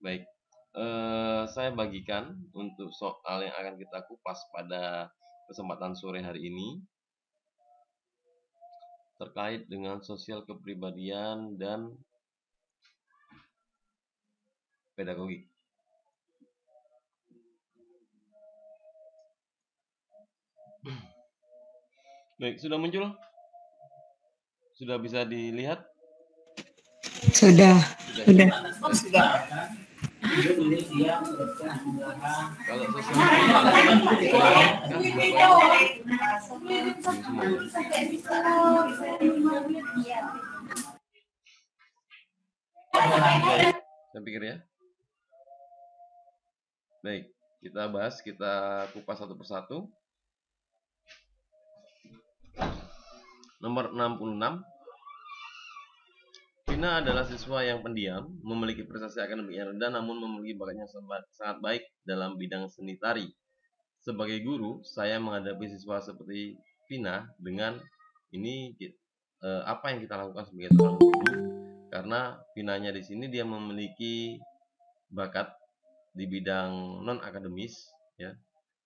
Baik, saya bagikan untuk soal yang akan kita kupas pada kesempatan sore hari ini terkait dengan sosial kepribadian dan pedagogi. Baik, sudah muncul? Sudah bisa dilihat? Sudah. Kalau sosial kepribadian kan saya pikir ya. Baik, kita bahas, kita kupas satu persatu. Nomor 66. Vina adalah siswa yang pendiam, memiliki prestasi akademik yang rendah, namun memiliki bakatnya sangat baik dalam bidang seni tari. Sebagai guru, saya menghadapi siswa seperti Vina dengan ini apa yang kita lakukan sebagai seorang guru, karena Vinanya di sini dia memiliki bakat di bidang non akademis, ya,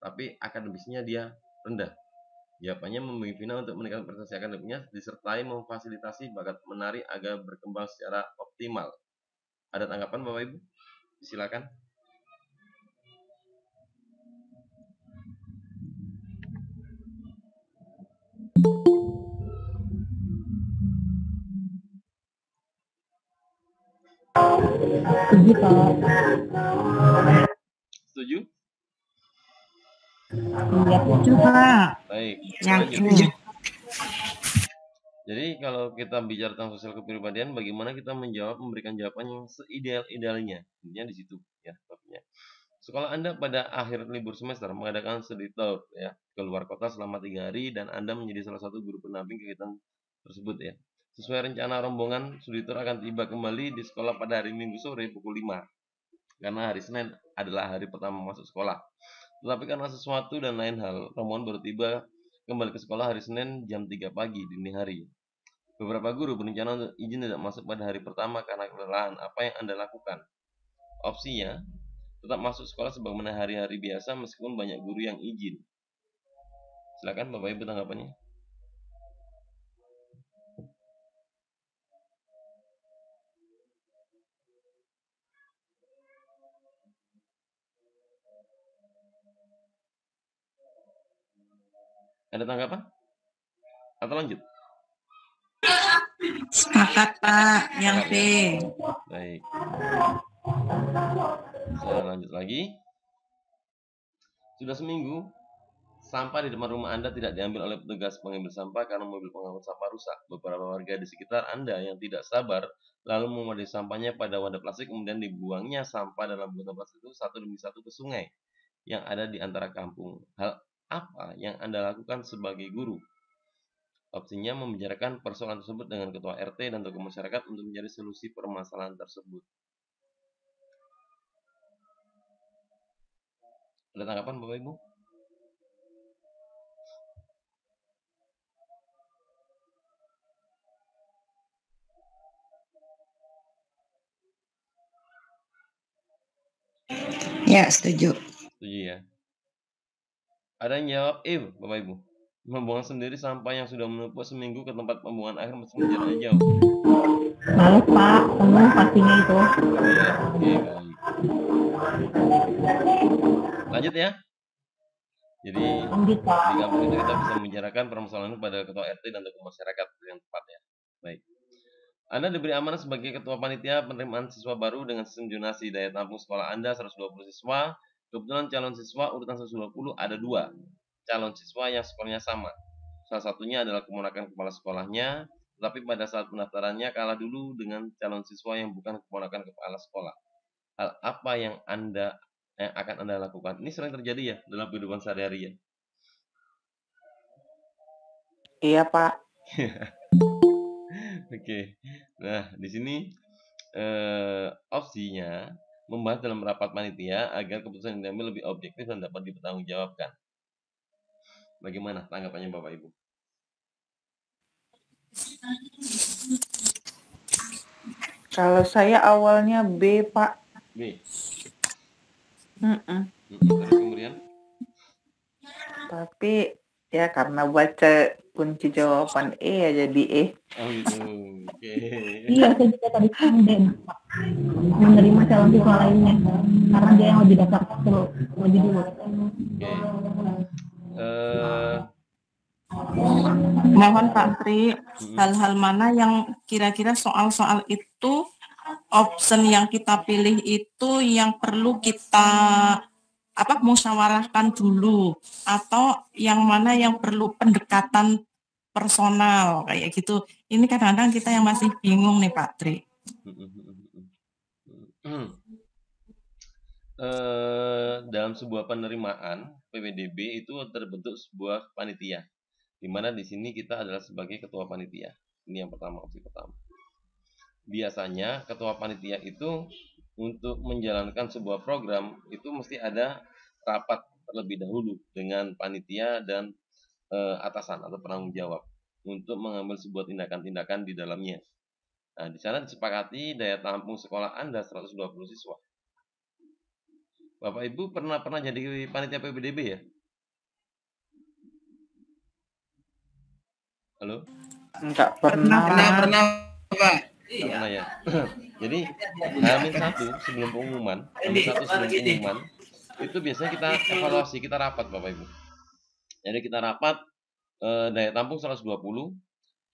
tapi akademisnya dia rendah. Jawabannya membimbing Vina untuk meningkatkan prestasi akademiknya disertai memfasilitasi bakat menari agar berkembang secara optimal. Ada tanggapan Bapak Ibu? Silakan. Setuju, Pak. Setuju? Iya, setuju, Pak. Baik. Yang Lanjut. ini. Jadi kalau kita bicara tentang sosial kepribadian, bagaimana kita memberikan jawaban yang seideal-idealnya. Intinya di situ ya topiknya. Sekolah Anda pada akhir libur semester mengadakan study tour ya ke luar kota selama 3 hari dan Anda menjadi salah satu guru pendamping kegiatan tersebut ya. Sesuai rencana rombongan, studi tour akan tiba kembali di sekolah pada hari Minggu sore pukul 5 karena hari Senin adalah hari pertama masuk sekolah. Tetapi karena sesuatu dan lain hal, rombongan baru tiba kembali ke sekolah hari Senin jam 3 pagi dini hari. Beberapa guru berencana untuk izin tidak masuk pada hari pertama karena kelelahan. Apa yang Anda lakukan? Opsinya, tetap masuk sekolah sebagaimana hari-hari biasa meskipun banyak guru yang izin. Silakan Bapak Ibu tanggapannya. Ada tanggapan? Atau lanjut? Sepakat, Pak. Yang B. Baik. Saya lanjut lagi. Sudah seminggu, sampah di depan rumah Anda tidak diambil oleh petugas pengambil sampah karena mobil pengangkut sampah rusak. Beberapa warga di sekitar Anda yang tidak sabar lalu memadai sampahnya pada wadah plastik kemudian dibuangnya sampah dalam botol plastik itu satu demi satu ke sungai yang ada di antara kampung. Hal apa yang Anda lakukan sebagai guru? Opsinya membicarakan persoalan tersebut dengan ketua RT dan tokoh masyarakat untuk mencari solusi permasalahan tersebut. Ada tanggapan Bapak Ibu? Ya, setuju. Setuju ya. Ada yang jawab Bapak Ibu. Membuang sendiri sampah yang sudah menumpuk seminggu ke tempat pembuangan akhir meski jaraknya jauh. Males, Pak. Penuh pastinya itu. Ya, oke, baik. Lanjut ya. Jadi di kampung itu kita bisa membicarakan permasalahan pada ketua RT dan tokoh masyarakat yang tepat ya. Baik. Anda diberi amanah sebagai ketua panitia penerimaan siswa baru dengan sistem zonasi daya tampung sekolah Anda 120 siswa. Kebetulan calon siswa urutan 120 ada 2 calon siswa yang sekolahnya sama. Salah satunya adalah keponakan kepala sekolahnya, tetapi pada saat pendaftarannya kalah dulu dengan calon siswa yang bukan keponakan kepala sekolah. Hal apa yang akan Anda lakukan? Ini sering terjadi ya dalam kehidupan sehari-hari ya. Iya, Pak. Oke. Nah, di sini opsinya membahas dalam rapat panitia agar keputusan yang diambil lebih objektif dan dapat dipertanggungjawabkan. Bagaimana tanggapannya Bapak Ibu? Kalau saya awalnya B, Pak. B. Terus kemudian? Tapi ya karena baca kunci jawaban E ya jadi E. Oh gitu. Oke. Iya, saya juga tadi D, menerima calon siswa lainnya karena dia yang lebih daftar lebih dulu. Oke. Mohon Pak Tri, hal-hal mana yang kira-kira soal-soal itu option yang kita pilih itu yang perlu kita musyawarahkan dulu, atau yang mana yang perlu pendekatan personal kayak gitu. Ini kadang-kadang kita yang masih bingung nih Pak Tri. Dalam sebuah penerimaan PPDB itu terbentuk sebuah panitia, di mana di sini kita adalah sebagai ketua panitia. Ini yang pertama, opsi pertama. Biasanya ketua panitia itu untuk menjalankan sebuah program itu mesti ada rapat terlebih dahulu dengan panitia dan atasan atau penanggung jawab untuk mengambil sebuah tindakan-tindakan di dalamnya. Nah, di sana disepakati daya tampung sekolah Anda 120 siswa. Bapak Ibu pernah jadi panitia PPDB ya? Halo? Enggak pernah Pak. Iya. Pernah ya. Jadi H-1 sebelum pengumuman, itu biasanya kita evaluasi, kita rapat Bapak Ibu. Jadi kita rapat daya tampung 120,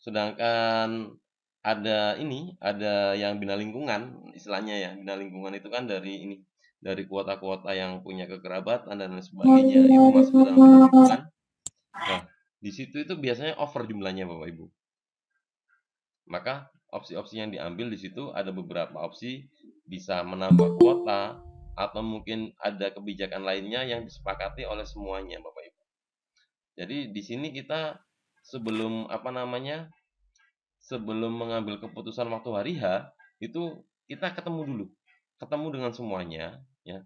sedangkan ada yang bina lingkungan, istilahnya ya. Bina lingkungan itu kan dari kuota-kuota yang punya kekerabatan dan lain sebagainya itu masuk ke dalam bina lingkungan. Nah, di situ itu biasanya over jumlahnya Bapak Ibu. Maka opsi-opsi yang diambil di situ ada beberapa opsi, bisa menambah kuota atau mungkin ada kebijakan lainnya yang disepakati oleh semuanya Bapak Ibu. Jadi di sini kita sebelum mengambil keputusan waktu hari H itu kita ketemu dengan semuanya ya.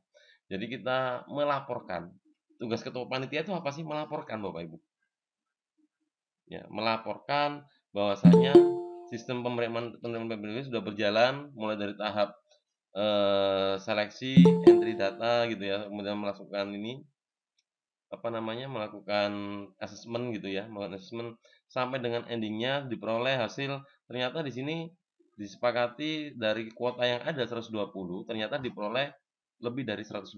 Jadi kita melaporkan. Tugas ketua panitia itu apa sih? Melaporkan Bapak Ibu. Ya, melaporkan bahwasanya sistem penerimaan PPDB sudah berjalan mulai dari tahap seleksi, entry data gitu ya, kemudian melakukan melakukan asesmen gitu ya, melakukan asesmen sampai dengan endingnya diperoleh hasil ternyata di sini disepakati dari kuota yang ada 120 ternyata diperoleh lebih dari 120.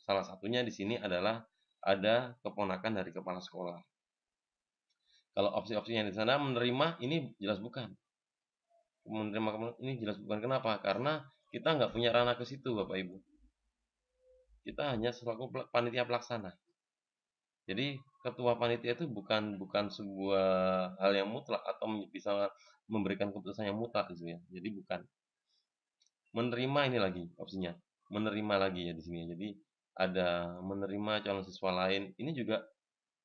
Salah satunya di sini adalah ada keponakan dari kepala sekolah. Kalau opsi-opsi yang di sana menerima ini jelas bukan. Menerima ini jelas bukan. Kenapa? Karena kita nggak punya ranah ke situ Bapak Ibu. Kita hanya selaku panitia pelaksana. Jadi ketua panitia itu bukan sebuah hal yang mutlak atau bisa memberikan keputusan yang mutlak gitu ya. Jadi bukan. Menerima ini lagi opsinya. Menerima lagi ya di sini. Jadi ada menerima calon siswa lain. Ini juga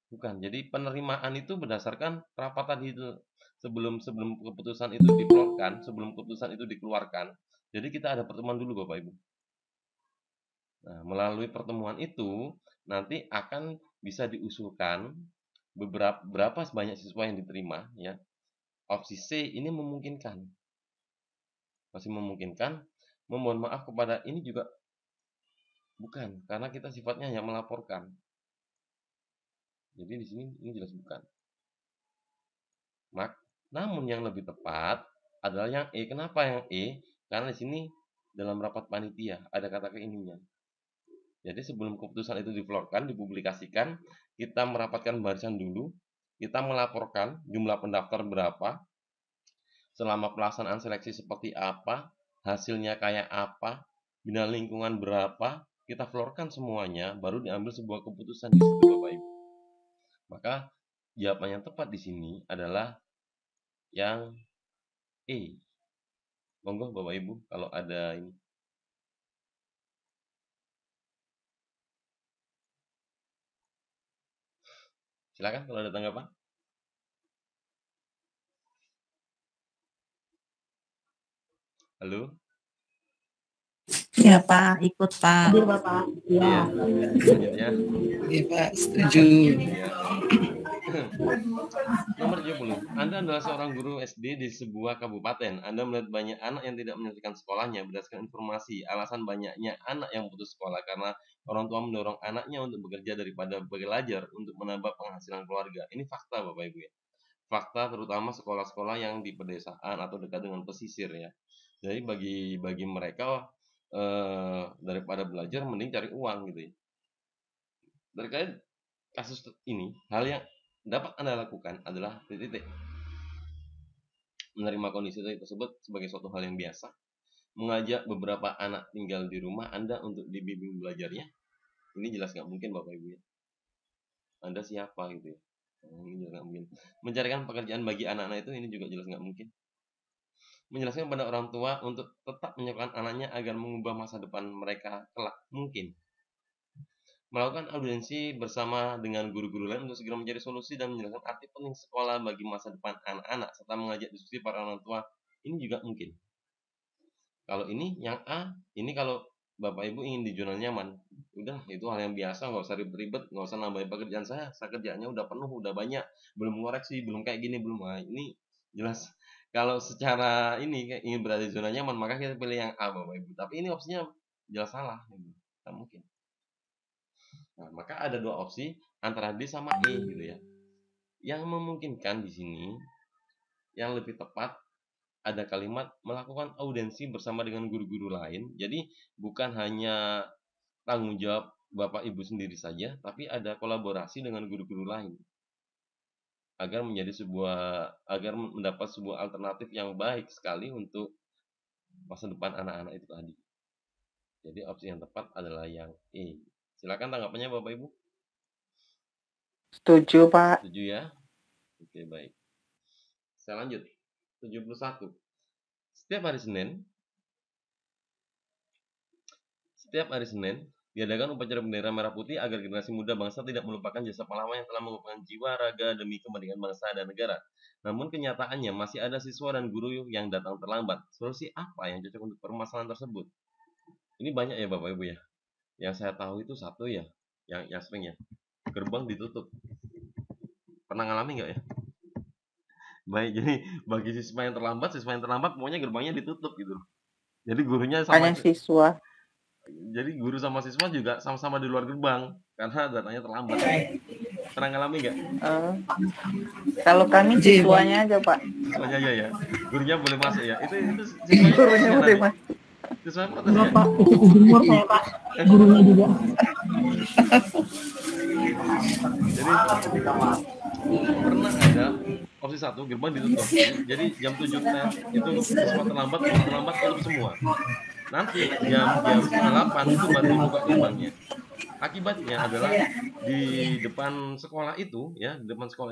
bukan. Jadi penerimaan itu berdasarkan rapat tadi itu. Sebelum keputusan itu dikeluarkan, sebelum keputusan itu dikeluarkan. Jadi kita ada pertemuan dulu Bapak Ibu. Nah, melalui pertemuan itu nanti akan bisa diusulkan berapa banyak siswa yang diterima ya. Opsi C ini memungkinkan. Masih memungkinkan. Memohon maaf kepada ini juga bukan, karena kita sifatnya hanya melaporkan. Jadi di sini ini jelas bukan. Namun yang lebih tepat adalah yang E. Kenapa yang E? Karena di sini dalam rapat panitia ada kata keininya. Jadi sebelum keputusan itu diflorkan, dipublikasikan, kita merapatkan barisan dulu, kita melaporkan jumlah pendaftar berapa, selama pelaksanaan seleksi seperti apa, hasilnya kayak apa, bina lingkungan berapa, kita florkan semuanya, baru diambil sebuah keputusan di situ Bapak Ibu. Maka jawaban yang tepat di sini adalah yang E. Monggo Bapak Ibu kalau ada ini. Silakan kalau ada tanggapan. Halo? Ya Pak, ikut Pak. Hadir Bapak. Iya. Selanjutnya. Iya Pak, setuju. Ya. Nomor 70. Anda adalah seorang guru SD di sebuah kabupaten. Anda melihat banyak anak yang tidak menyelesaikan sekolahnya berdasarkan informasi. Alasan banyaknya anak yang putus sekolah karena orang tua mendorong anaknya untuk bekerja daripada belajar untuk menambah penghasilan keluarga. Ini fakta Bapak Ibu ya. Fakta terutama sekolah-sekolah yang di pedesaan atau dekat dengan pesisir ya. Jadi bagi mereka daripada belajar mending cari uang gitu ya. Terkait kasus ini, hal yang dapat Anda lakukan adalah titik menerima kondisi tersebut sebagai suatu hal yang biasa, mengajak beberapa anak tinggal di rumah Anda untuk dibimbing belajarnya, ini jelas nggak mungkin Bapak Ibu ya. Anda siapa gitu ya? Ini jelas nggak mungkin. Mencarikan pekerjaan bagi anak-anak itu ini juga jelas nggak mungkin. Menjelaskan pada orang tua untuk tetap menyekolahkan anaknya agar mengubah masa depan mereka kelak mungkin. Melakukan audiensi bersama dengan guru-guru lain untuk segera mencari solusi dan menjelaskan arti penting sekolah bagi masa depan anak-anak serta mengajak diskusi para orang tua, ini juga mungkin. Kalau ini yang A, ini kalau Bapak Ibu ingin di zona nyaman, udah itu hal yang biasa, nggak usah ribet-ribet, nggak usah nambahin pekerjaan saya kerjaannya udah penuh, udah banyak, belum ngoreksi, belum kayak gini, belum. Nah, ini jelas kalau secara ini kayak ingin berada di zona nyaman, maka kita pilih yang A Bapak Ibu. Tapi ini opsinya jelas salah, nggak mungkin. Nah, maka ada dua opsi antara D sama E gitu ya. Yang memungkinkan di sini yang lebih tepat ada kalimat melakukan audiensi bersama dengan guru-guru lain. Jadi bukan hanya tanggung jawab Bapak Ibu sendiri saja, tapi ada kolaborasi dengan guru-guru lain agar mendapat sebuah alternatif yang baik sekali untuk masa depan anak-anak itu tadi. Jadi opsi yang tepat adalah yang E. Silakan tanggapannya Bapak Ibu. Setuju, Pak. Setuju ya? Oke, baik. Saya lanjut. 71. Setiap hari Senin diadakan upacara bendera merah putih agar generasi muda bangsa tidak melupakan jasa pahlawan yang telah mengorbankan jiwa raga demi kepentingan bangsa dan negara. Namun kenyataannya masih ada siswa dan guru yang datang terlambat. Solusi apa yang cocok untuk permasalahan tersebut? Ini banyak ya Bapak Ibu ya. Yang saya tahu itu satu ya, yang sering ya. Gerbang ditutup. Pernah ngalami nggak ya? Baik, jadi bagi siswa yang terlambat pokoknya gerbangnya ditutup gitu. Jadi gurunya sama Hanya siswa. Jadi guru sama siswa juga sama-sama di luar gerbang karena datanya terlambat. Pernah ngalami nggak? Kalau kami siswanya aja Pak. Siswanya aja ya. Gurunya boleh masuk ya. Itu siswanya gurunya boleh masuk. Siswanya protes ya? Pak, ikut jemur saya Pak, gurunya juga. Jadi pernah ada opsi satu gerbang ditutup. Jadi jam 7 itu siswa terlambat tutup semua. Nanti jam 7:30 itu baru dibuka gerbangnya. Akibatnya adalah di depan sekolah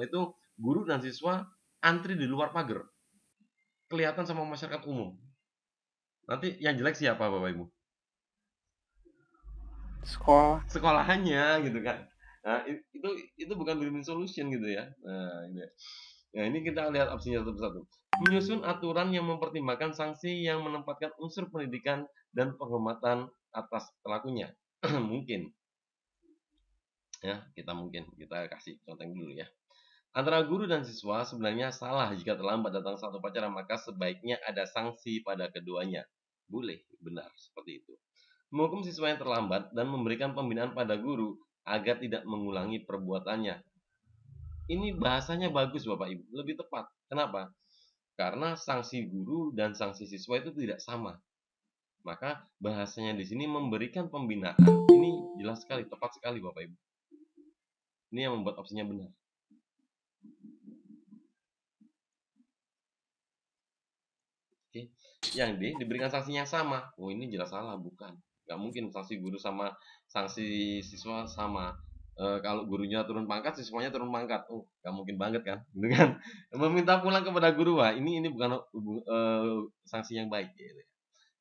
itu guru dan siswa antri di luar pagar. Kelihatan sama masyarakat umum. Nanti yang jelek siapa Bapak Ibu? Sekolahannya gitu kan. Nah, itu bukan win-win solution gitu ya. Nah, ini kita lihat opsinya satu-satu. Menyusun aturan yang mempertimbangkan sanksi yang menempatkan unsur pendidikan dan penghormatan atas pelakunya. Mungkin. Ya, kita kasih contoh dulu ya. Antara guru dan siswa sebenarnya salah jika terlambat datang satu upacara, maka sebaiknya ada sanksi pada keduanya. Boleh, benar seperti itu. Menghukum siswa yang terlambat dan memberikan pembinaan pada guru agar tidak mengulangi perbuatannya. Ini bahasanya bagus Bapak Ibu, lebih tepat. Kenapa? Karena sanksi guru dan sanksi siswa itu tidak sama. Maka bahasanya di sini memberikan pembinaan. Ini jelas sekali, tepat sekali Bapak Ibu. Ini yang membuat opsinya benar. Oke. Yang D diberikan sanksinya sama. Oh, ini jelas salah, bukan. Nggak mungkin sanksi guru sama sanksi siswa sama. Kalau gurunya turun pangkat, siswanya turun pangkat. Oh, nggak mungkin banget kan? Gitu kan? Meminta pulang kepada guru, wah ini bukan sanksi yang baik. Gitu.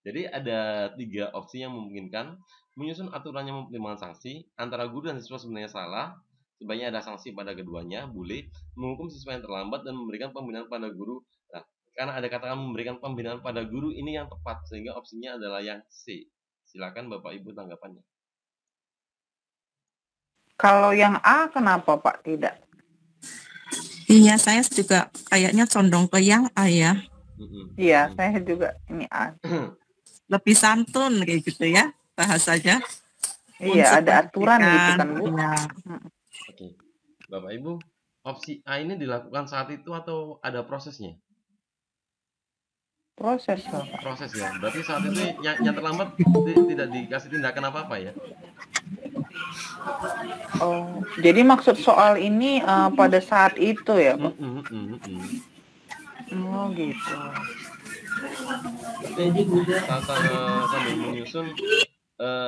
Jadi ada 3 opsi yang memungkinkan. Menyusun aturan yang mempertimbangkan sanksi. Antara guru dan siswa sebenarnya salah. Sebaiknya ada sanksi pada keduanya, boleh. Menghukum siswa yang terlambat dan memberikan pembinaan pada guru. Nah, karena ada katakan memberikan pembinaan pada guru, ini yang tepat. Sehingga opsinya adalah yang C. Silakan Bapak Ibu tanggapannya. Kalau yang A kenapa Pak tidak? Iya, saya juga kayaknya condong ke yang A ya. Iya, saya juga ini A. Lebih santun kayak gitu ya bahasanya. Iya, ada aturan gitu kan, Bu. Iya. Oke. Bapak Ibu, opsi A ini dilakukan saat itu atau ada prosesnya? Proses, Pak. Proses ya. Berarti saat itu yang terlambat tidak dikasih tindakan apa-apa ya? Oh, jadi maksud soal ini pada saat itu ya, Pak? Oh, gitu. Sambil menyusun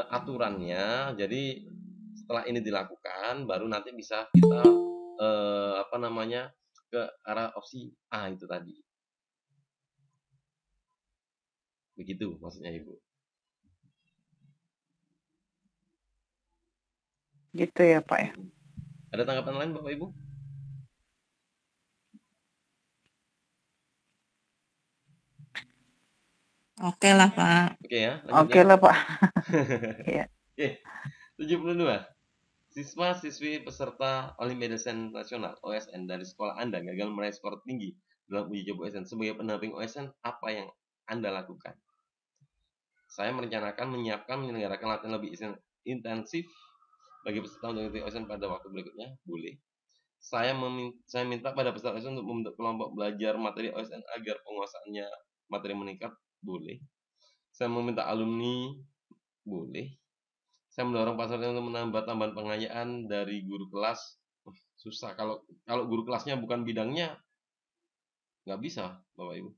aturannya. Jadi setelah ini dilakukan, baru nanti bisa kita ke arah opsi A itu tadi. Begitu maksudnya Ibu. Gitu ya, Pak ya. Ada tanggapan lain Bapak Ibu? Oke lah, Pak. Oke ya, Oke lah, Pak. Iya. Oke. 72. Siswa-siswi peserta Olimpiade Nasional OSN dari sekolah Anda gagal meraih skor tinggi dalam uji coba OSN. Sebagai pendamping OSN, apa yang Anda lakukan? Saya merencanakan menyelenggarakan latihan lebih intensif bagi peserta untuk mengikuti OSN pada waktu berikutnya. Boleh. Saya minta pada peserta OSN untuk membentuk kelompok belajar materi OSN agar penguasaannya materi meningkat. Boleh. Saya meminta alumni. Boleh. Saya mendorong peserta untuk menambah tambahan pengayaan dari guru kelas. Susah kalau guru kelasnya bukan bidangnya, nggak bisa, Bapak Ibu.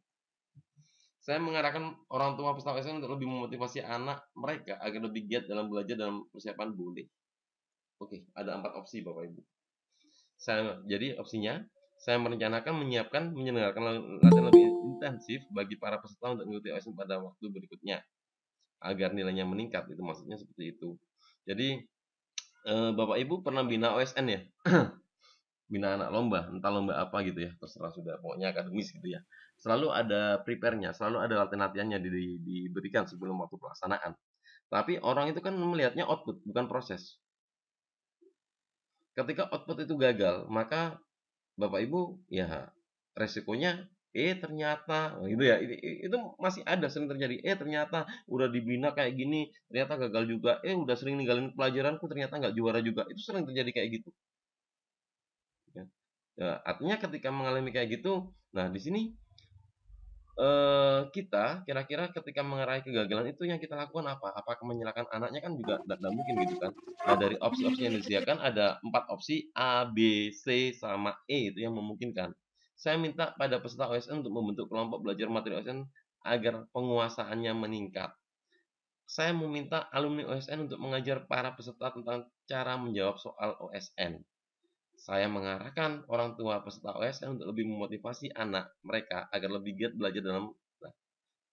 Saya mengarahkan orang tua peserta OSN untuk lebih memotivasi anak mereka agar lebih giat dalam belajar dalam persiapan. Boleh. Oke, ada 4 opsi Bapak Ibu. Jadi opsinya, saya merencanakan menyelenggarakan latihan lebih intensif bagi para peserta untuk mengikuti OSN pada waktu berikutnya agar nilainya meningkat. Itu maksudnya seperti itu. Jadi Bapak Ibu pernah bina OSN ya? Bina anak lomba, entah lomba apa gitu ya, terserah sudah, pokoknya akademis gitu ya. Selalu ada prepare-nya, selalu ada latihan-latihannya diberikan sebelum waktu pelaksanaan. Tapi orang itu kan melihatnya output, bukan proses. Ketika output itu gagal, maka Bapak Ibu ya resikonya ternyata gitu ya. Itu masih ada sering terjadi. Ternyata udah dibina kayak gini, ternyata gagal juga. Udah sering ninggalin pelajaranku, ternyata nggak juara juga. Itu sering terjadi kayak gitu. Ya. Ya, artinya ketika mengalami kayak gitu, nah di sini kita kira-kira ketika mengalami kegagalan itu yang kita lakukan apa? Apakah menyalahkan anaknya, kan juga tidak mungkin gitu kan. Nah, dari opsi-opsi yang disediakan ada 4 opsi A, B, C, sama E itu yang memungkinkan. Saya minta pada peserta OSN untuk membentuk kelompok belajar materi OSN agar penguasaannya meningkat. Saya meminta alumni OSN untuk mengajar para peserta tentang cara menjawab soal OSN. Saya mengarahkan orang tua peserta OSN untuk lebih memotivasi anak mereka agar lebih giat belajar dalam. Nah,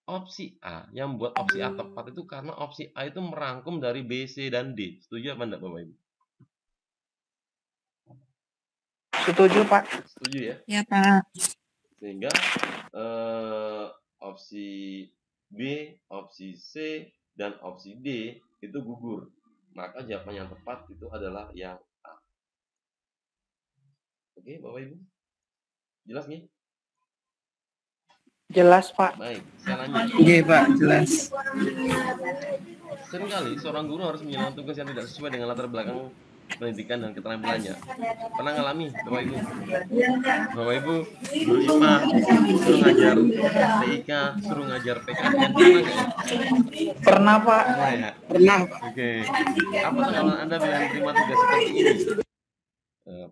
opsi A yang buat opsi A tepat itu karena opsi A itu merangkum dari B, C, dan D. Setuju apa enggak Bapak Ibu? Setuju, Pak. Setuju ya? Ya, Pak. Sehingga opsi B, opsi C, dan opsi D itu gugur. Maka jawaban yang tepat itu adalah yang A. Oke, Bapak Ibu? Jelas nih? Jelas, Pak. Baik, saya lanjut. Iya, Pak, jelas. Seringkali seorang guru harus menjalankan tugas yang tidak sesuai dengan latar belakang pendidikan dan keterampilannya. Pernah ngalami, Bapak Ibu? Bapak Ibu, guru IPA suruh ngajar TIK, suruh ngajar PKN, pernah nggak ya? Pernah, Pak. Pernah ya? Pernah, Pak. Oke. Apa tanggapan Anda bila menerima tugas seperti ini?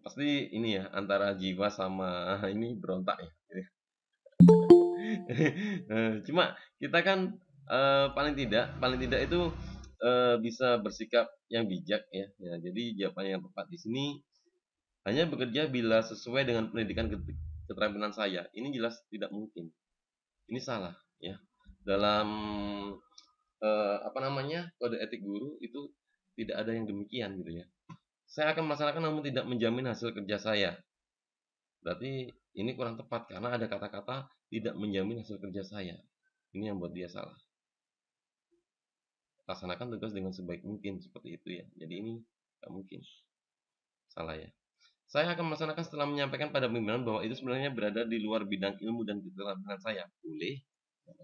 Pasti ini ya, antara jiwa sama ini berontak ya. Cuma kita kan paling tidak itu bisa bersikap yang bijak ya. Jadi jawaban yang tepat di sini hanya bekerja bila sesuai dengan pendidikan keterampilan saya. Ini jelas tidak mungkin. Ini salah ya. Dalam kode etik guru itu tidak ada yang demikian gitu ya. Saya akan melaksanakan namun tidak menjamin hasil kerja saya. Berarti ini kurang tepat karena ada kata-kata tidak menjamin hasil kerja saya. Ini yang buat dia salah. Laksanakan tugas dengan sebaik mungkin, seperti itu ya. Jadi ini nggak mungkin. Salah ya. Saya akan melaksanakan setelah menyampaikan pada pimpinan bahwa itu sebenarnya berada di luar bidang ilmu dan keterampilan saya. Boleh,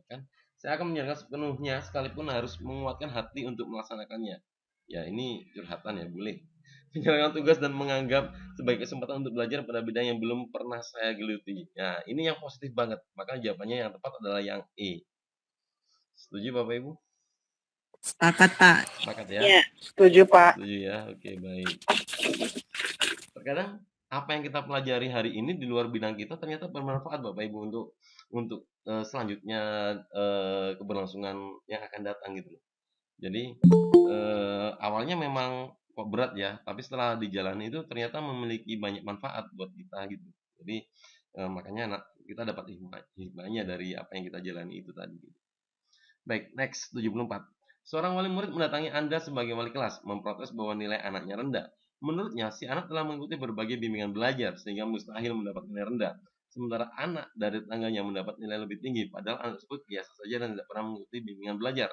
kan? Saya akan menjalankan sepenuhnya sekalipun harus menguatkan hati untuk melaksanakannya. Ya, ini curhatan ya, boleh. Menjalankan tugas dan menganggap sebagai kesempatan untuk belajar pada bidang yang belum pernah saya geluti. Nah, ini yang positif banget. Maka jawabannya yang tepat adalah yang E. Setuju Bapak Ibu? Sepakat, Pak. Sepakat ya? Ya, setuju Pak. Setuju ya. Oke, baik. Terkadang apa yang kita pelajari hari ini di luar bidang kita ternyata bermanfaat Bapak Ibu untuk selanjutnya keberlangsungan yang akan datang gitu loh. Jadi awalnya memang kok berat ya, tapi setelah dijalani itu ternyata memiliki banyak manfaat buat kita gitu. Jadi makanya kita dapat hikmahnya dari apa yang kita jalani itu tadi. Baik, next 74. Seorang wali murid mendatangi Anda sebagai wali kelas, memprotes bahwa nilai anaknya rendah. Menurutnya, si anak telah mengikuti berbagai bimbingan belajar sehingga mustahil mendapat nilai rendah. Sementara anak dari tetangganya mendapat nilai lebih tinggi, padahal anak tersebut biasa saja dan tidak pernah mengikuti bimbingan belajar.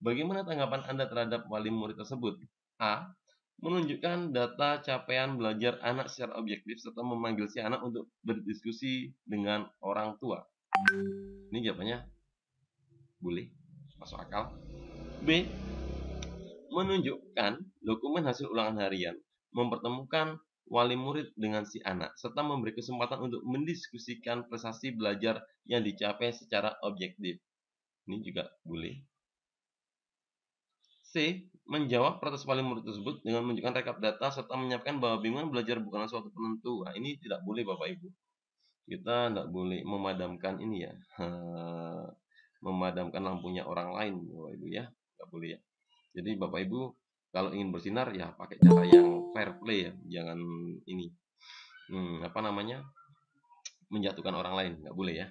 Bagaimana tanggapan Anda terhadap wali murid tersebut? A. Menunjukkan data capaian belajar anak secara objektif serta memanggil si anak untuk berdiskusi dengan orang tua. Ini jawabannya boleh, masuk akal. B. Menunjukkan dokumen hasil ulangan harian, mempertemukan wali murid dengan si anak, serta memberi kesempatan untuk mendiskusikan prestasi belajar yang dicapai secara objektif. Ini juga boleh. C. Menjawab protes wali murid tersebut dengan menunjukkan rekap data serta menyampaikan bahwa bimbingan belajar bukanlah suatu penentu. Nah, ini tidak boleh Bapak Ibu. Kita tidak boleh memadamkan ini ya, memadamkan lampunya orang lain Bapak Ibu ya, nggak boleh ya. Jadi Bapak Ibu kalau ingin bersinar ya pakai cara yang fair play ya, jangan ini apa namanya menjatuhkan orang lain, nggak boleh ya.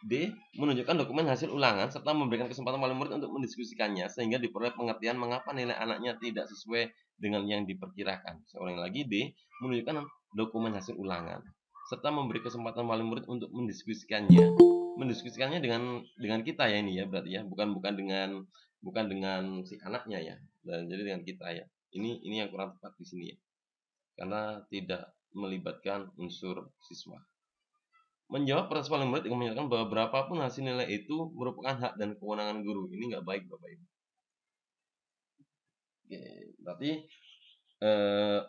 D. Menunjukkan dokumen hasil ulangan serta memberikan kesempatan wali murid untuk mendiskusikannya sehingga diperoleh pengertian mengapa nilai anaknya tidak sesuai dengan yang diperkirakan. Seorang lagi D. Menunjukkan dokumen hasil ulangan serta memberi kesempatan wali murid untuk mendiskusikannya dengan kita ya ini ya berarti ya bukan dengan si anaknya ya, dan jadi dengan kita ya. Ini yang kurang tepat di sini ya, karena tidak melibatkan unsur siswa. Menjawab protes wali murid dengan menyatakan bahwa berapapun hasil nilai itu merupakan hak dan kewenangan guru. Ini nggak baik Bapak Ibu. Oke, berarti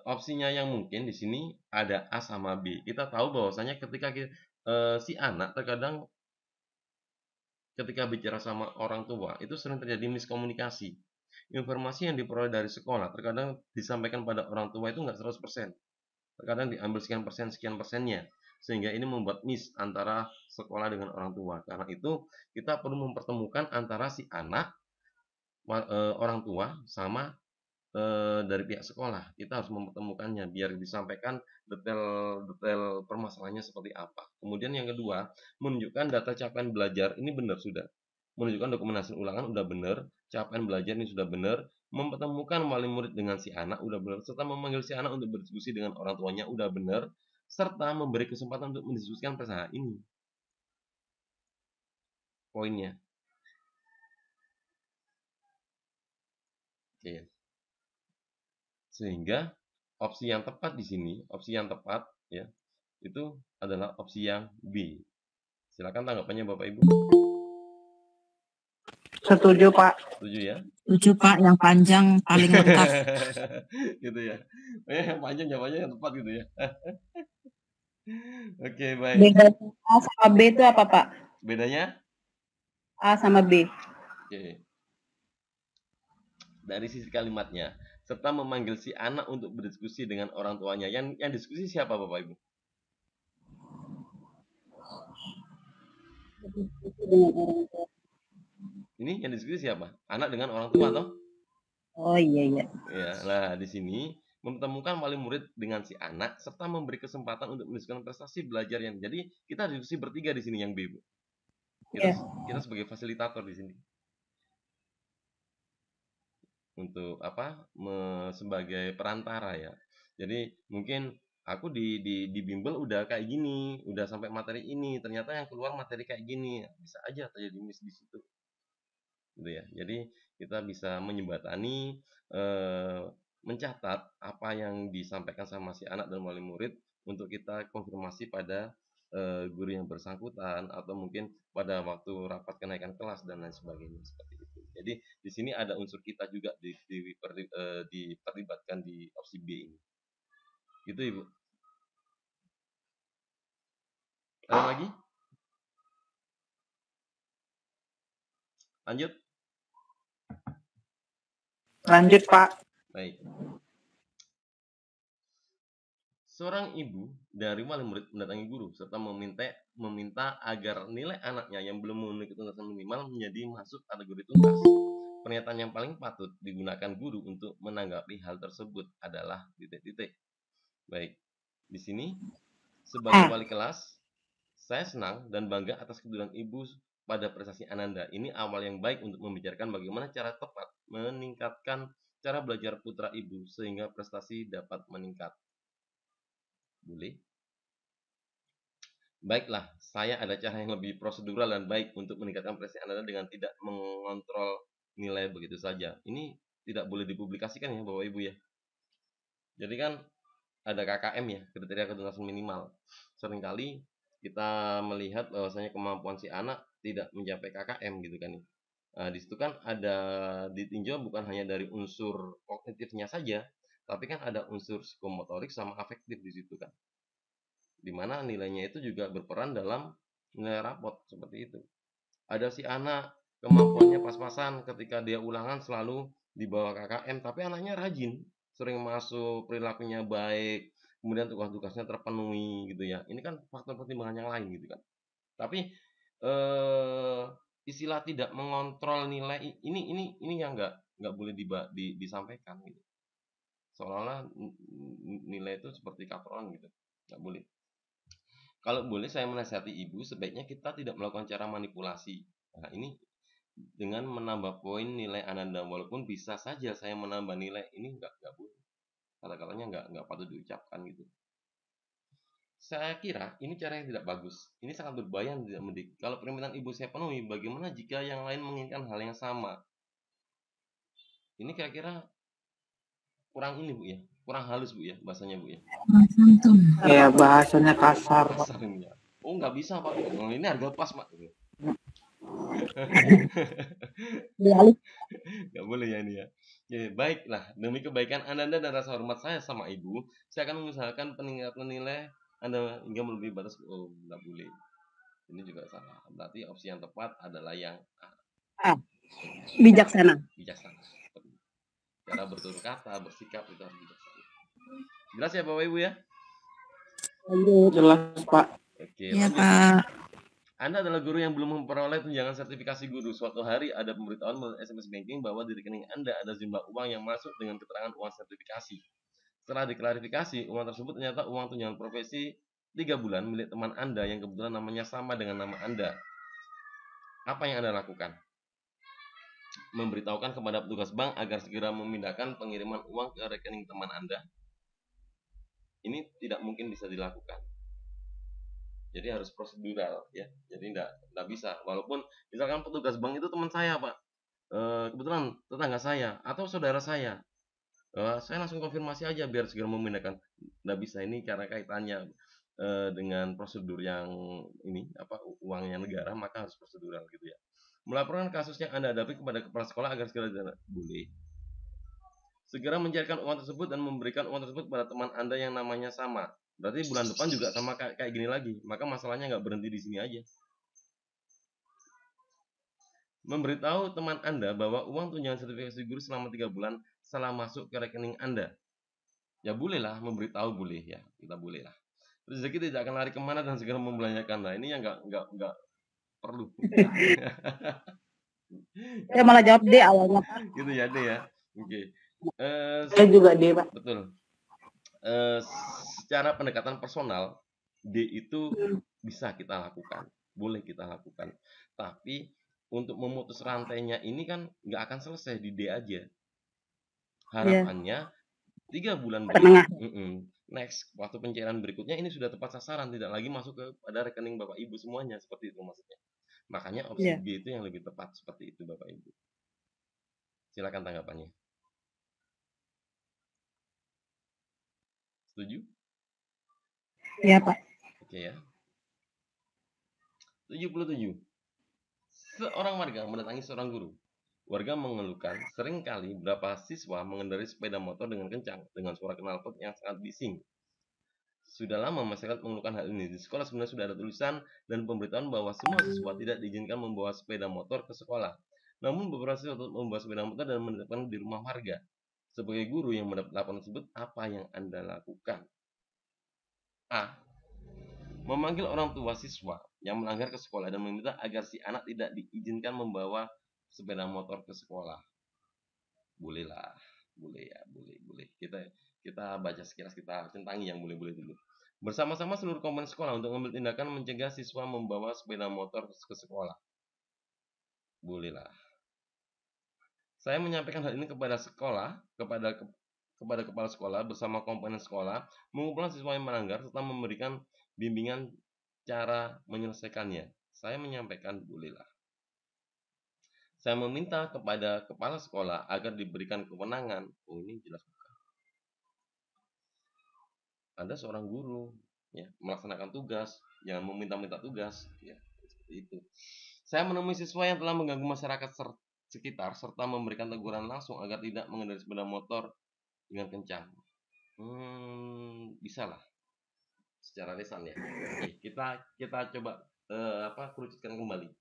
opsinya yang mungkin di sini ada A sama B. Kita tahu bahwasanya ketika si anak terkadang ketika bicara sama orang tua itu sering terjadi miskomunikasi. Informasi yang diperoleh dari sekolah terkadang disampaikan pada orang tua itu nggak 100%. Terkadang diambil sekian persennya, sehingga ini membuat miss antara sekolah dengan orang tua. Karena itu kita perlu mempertemukan antara si anak, orang tua sama dari pihak sekolah. Kita harus mempertemukannya biar disampaikan detail permasalahannya seperti apa. Kemudian yang kedua, menunjukkan data capaian belajar ini benar sudah. Menunjukkan dokumen hasil ulangan udah benar, capaian belajar ini sudah benar, mempertemukan wali murid dengan si anak udah benar, serta memanggil si anak untuk berdiskusi dengan orang tuanya udah benar, serta memberi kesempatan untuk mendiskusikan permasalahan ini. Poinnya. Oke. Sehingga opsi yang tepat di sini, opsi yang tepat ya, itu adalah opsi yang B. Silakan tanggapannya Bapak Ibu. Setuju Pak. Setuju ya? Setuju, Pak, yang panjang paling lengkap. Gitu ya. Yang panjang jawabannya yang tepat gitu ya. Oke, baik. Beda A sama B itu apa Pak? Bedanya? A sama B. Oke. Dari sisi kalimatnya, serta memanggil si anak untuk berdiskusi dengan orang tuanya. Yang diskusi siapa Bapak Ibu? Ini yang diskusi siapa? Anak dengan orang tua toh? Oh iya. Ya, nah di sini mempertemukan wali murid dengan si anak serta memberi kesempatan untuk mendiskusikan prestasi belajar yang. Jadi kita diskusi bertiga di sini yang B, Bu. Kita sebagai fasilitator di sini. Untuk apa? Sebagai perantara ya. Jadi mungkin aku di bimbel udah kayak gini, udah sampai materi ini, ternyata yang keluar materi kayak gini. Bisa aja terjadi miss di situ. Gitu ya. Jadi kita bisa menjembatani mencatat apa yang disampaikan sama si anak dan wali murid untuk kita konfirmasi pada guru yang bersangkutan atau mungkin pada waktu rapat kenaikan kelas dan lain sebagainya seperti itu. Jadi di sini ada unsur kita juga diperlibatkan di opsi B ini. Gitu Ibu. Ada lagi? Lanjut. Lanjut, Pak. Baik. Seorang ibu dari wali murid mendatangi guru serta meminta agar nilai anaknya yang belum memenuhi ketuntasan minimal menjadi masuk kategori tuntas. Pernyataan yang paling patut digunakan guru untuk menanggapi hal tersebut adalah titik-titik. Baik, di sini sebagai wali kelas, saya senang dan bangga atas kepedulian ibu pada prestasi Ananda. Ini awal yang baik untuk membicarakan bagaimana cara tepat meningkatkan cara belajar putra ibu sehingga prestasi dapat meningkat. Boleh? Baiklah, saya ada cara yang lebih prosedural dan baik untuk meningkatkan prestasi Anda dengan tidak mengontrol nilai begitu saja. Ini tidak boleh dipublikasikan ya Bapak Ibu ya. Jadi kan ada KKM ya, kriteria ketuntasan minimal. Seringkali kita melihat bahwasanya kemampuan si anak tidak mencapai KKM gitu kan. Nah, di situ kan ada ditinjau bukan hanya dari unsur kognitifnya saja, tapi kan ada unsur psikomotorik sama afektif di situ kan. Di mana nilainya itu juga berperan dalam nilai rapot seperti itu. Ada si anak kemampuannya pas-pasan ketika dia ulangan selalu di bawah KKM, tapi anaknya rajin, sering masuk, perilakunya baik, kemudian tugas-tugasnya terpenuhi gitu ya. Ini kan faktor pertimbangan yang lain gitu kan. Tapi istilah tidak mengontrol nilai ini yang nggak boleh disampaikan gitu. Seolah-olah nilai itu seperti katrolan gitu, nggak boleh. Kalau boleh saya menasihati ibu, sebaiknya kita tidak melakukan cara manipulasi. Nah, ini dengan menambah poin nilai Ananda, walaupun bisa saja saya menambah nilai, ini nggak boleh. Kata-katanya nggak patut diucapkan gitu. Saya kira ini cara yang tidak bagus. Ini sangat berbahaya dan tidak mendidik. Kalau permintaan ibu saya penuhi, bagaimana jika yang lain menginginkan hal yang sama? Ini kira-kira kurang ini Bu ya, kurang halus Bu ya bahasanya Bu ya. Ya, bahasanya kasar. Kasar ini ya. Oh nggak bisa Pak. Oh, ini harga pas Pak. Nggak boleh ya ini ya. Ya, baiklah, demi kebaikan Anda dan rasa hormat saya sama ibu, saya akan mengusahakan peningkatan nilai Anda hingga melebihi batas. Oh, nggak boleh. Ini juga salah. Berarti opsi yang tepat adalah yang bijaksana. Bijaksana. Cara bertutur kata, bersikap itu harus bijaksana. Jelas ya Bapak Ibu ya? Jelas Pak. Oke, Iya lanjut. Pak. Anda adalah guru yang belum memperoleh tunjangan sertifikasi guru. Suatu hari ada pemberitahuan melalui SMS banking bahwa di rekening Anda ada jumlah uang yang masuk dengan keterangan uang sertifikasi. Setelah diklarifikasi, uang tersebut ternyata uang tunjangan profesi 3 bulan milik teman Anda yang kebetulan namanya sama dengan nama Anda. Apa yang Anda lakukan? Memberitahukan kepada petugas bank agar segera memindahkan pengiriman uang ke rekening teman Anda. Ini tidak mungkin bisa dilakukan. Jadi harus prosedural ya. Jadi enggak bisa. Walaupun misalkan petugas bank itu teman saya, Pak. Kebetulan tetangga saya atau saudara saya. Saya langsung konfirmasi aja biar segera memindahkan. Enggak bisa, ini karena kaitannya dengan prosedur yang ini uangnya negara, maka harus prosedural gitu ya. Melaporkan kasus yang Anda hadapi kepada kepala sekolah agar segera boleh. Segera mencairkan uang tersebut dan memberikan uang tersebut pada teman Anda yang namanya sama. Berarti bulan depan juga sama kayak gini lagi. Maka masalahnya nggak berhenti di sini aja. Memberitahu teman Anda bahwa uang tunjangan sertifikasi guru selama 3 bulan setelah masuk ke rekening Anda. Ya bolehlah, memberitahu boleh ya. Kita bolehlah. Rezeki tidak akan lari kemana dan segera membelanjakan. Nah ini yang nggak perlu. Saya malah jawab D awalnya. Gitu ya D ya. Oke. Saya juga D Pak. Betul. Secara pendekatan personal D itu bisa kita lakukan, boleh kita lakukan. Tapi untuk memutus rantainya ini kan nggak akan selesai di D aja. Harapannya 3 bulan berikutnya, next waktu pencairan berikutnya ini sudah tepat sasaran, tidak lagi masuk ke pada rekening Bapak Ibu semuanya, seperti itu maksudnya. Makanya opsi B itu yang lebih tepat seperti itu Bapak Ibu. Silakan tanggapannya. Setuju? Iya, Pak. Oke ya. 77. Seorang warga mendatangi seorang guru. Warga mengeluhkan seringkali beberapa siswa mengendarai sepeda motor dengan kencang dengan suara knalpot yang sangat bising. Sudah lama masyarakat mengeluhkan hal ini. Di sekolah sebenarnya sudah ada tulisan dan pemberitahuan bahwa semua siswa tidak diizinkan membawa sepeda motor ke sekolah. Namun beberapa siswa tetap membawa sepeda motor dan menetapkan di rumah warga. Sebagai guru yang mendapat laporan tersebut, apa yang Anda lakukan? A. Memanggil orang tua siswa yang melanggar ke sekolah dan meminta agar si anak tidak diizinkan membawa sepeda motor ke sekolah. Bolehlah, boleh ya, boleh. Kita baca sekilas, kita centangi yang boleh-boleh dulu. Bersama-sama seluruh komponen sekolah untuk mengambil tindakan mencegah siswa membawa sepeda motor ke sekolah. Bolehlah. Saya menyampaikan hal ini kepada sekolah, kepada kepala sekolah bersama komponen sekolah, mengumpulkan siswa yang melanggar serta memberikan bimbingan cara menyelesaikannya. Saya menyampaikan bolehlah. Saya meminta kepada kepala sekolah agar diberikan kewenangan. Oh, ini jelas bukan. Anda seorang guru, ya, melaksanakan tugas, jangan meminta-minta tugas, ya, seperti itu. Saya menemui siswa yang telah mengganggu masyarakat sekitar serta memberikan teguran langsung agar tidak mengendarai sepeda motor dengan kencang. Bisa lah secara lisan ya. Oke, kita coba kerucutkan kembali.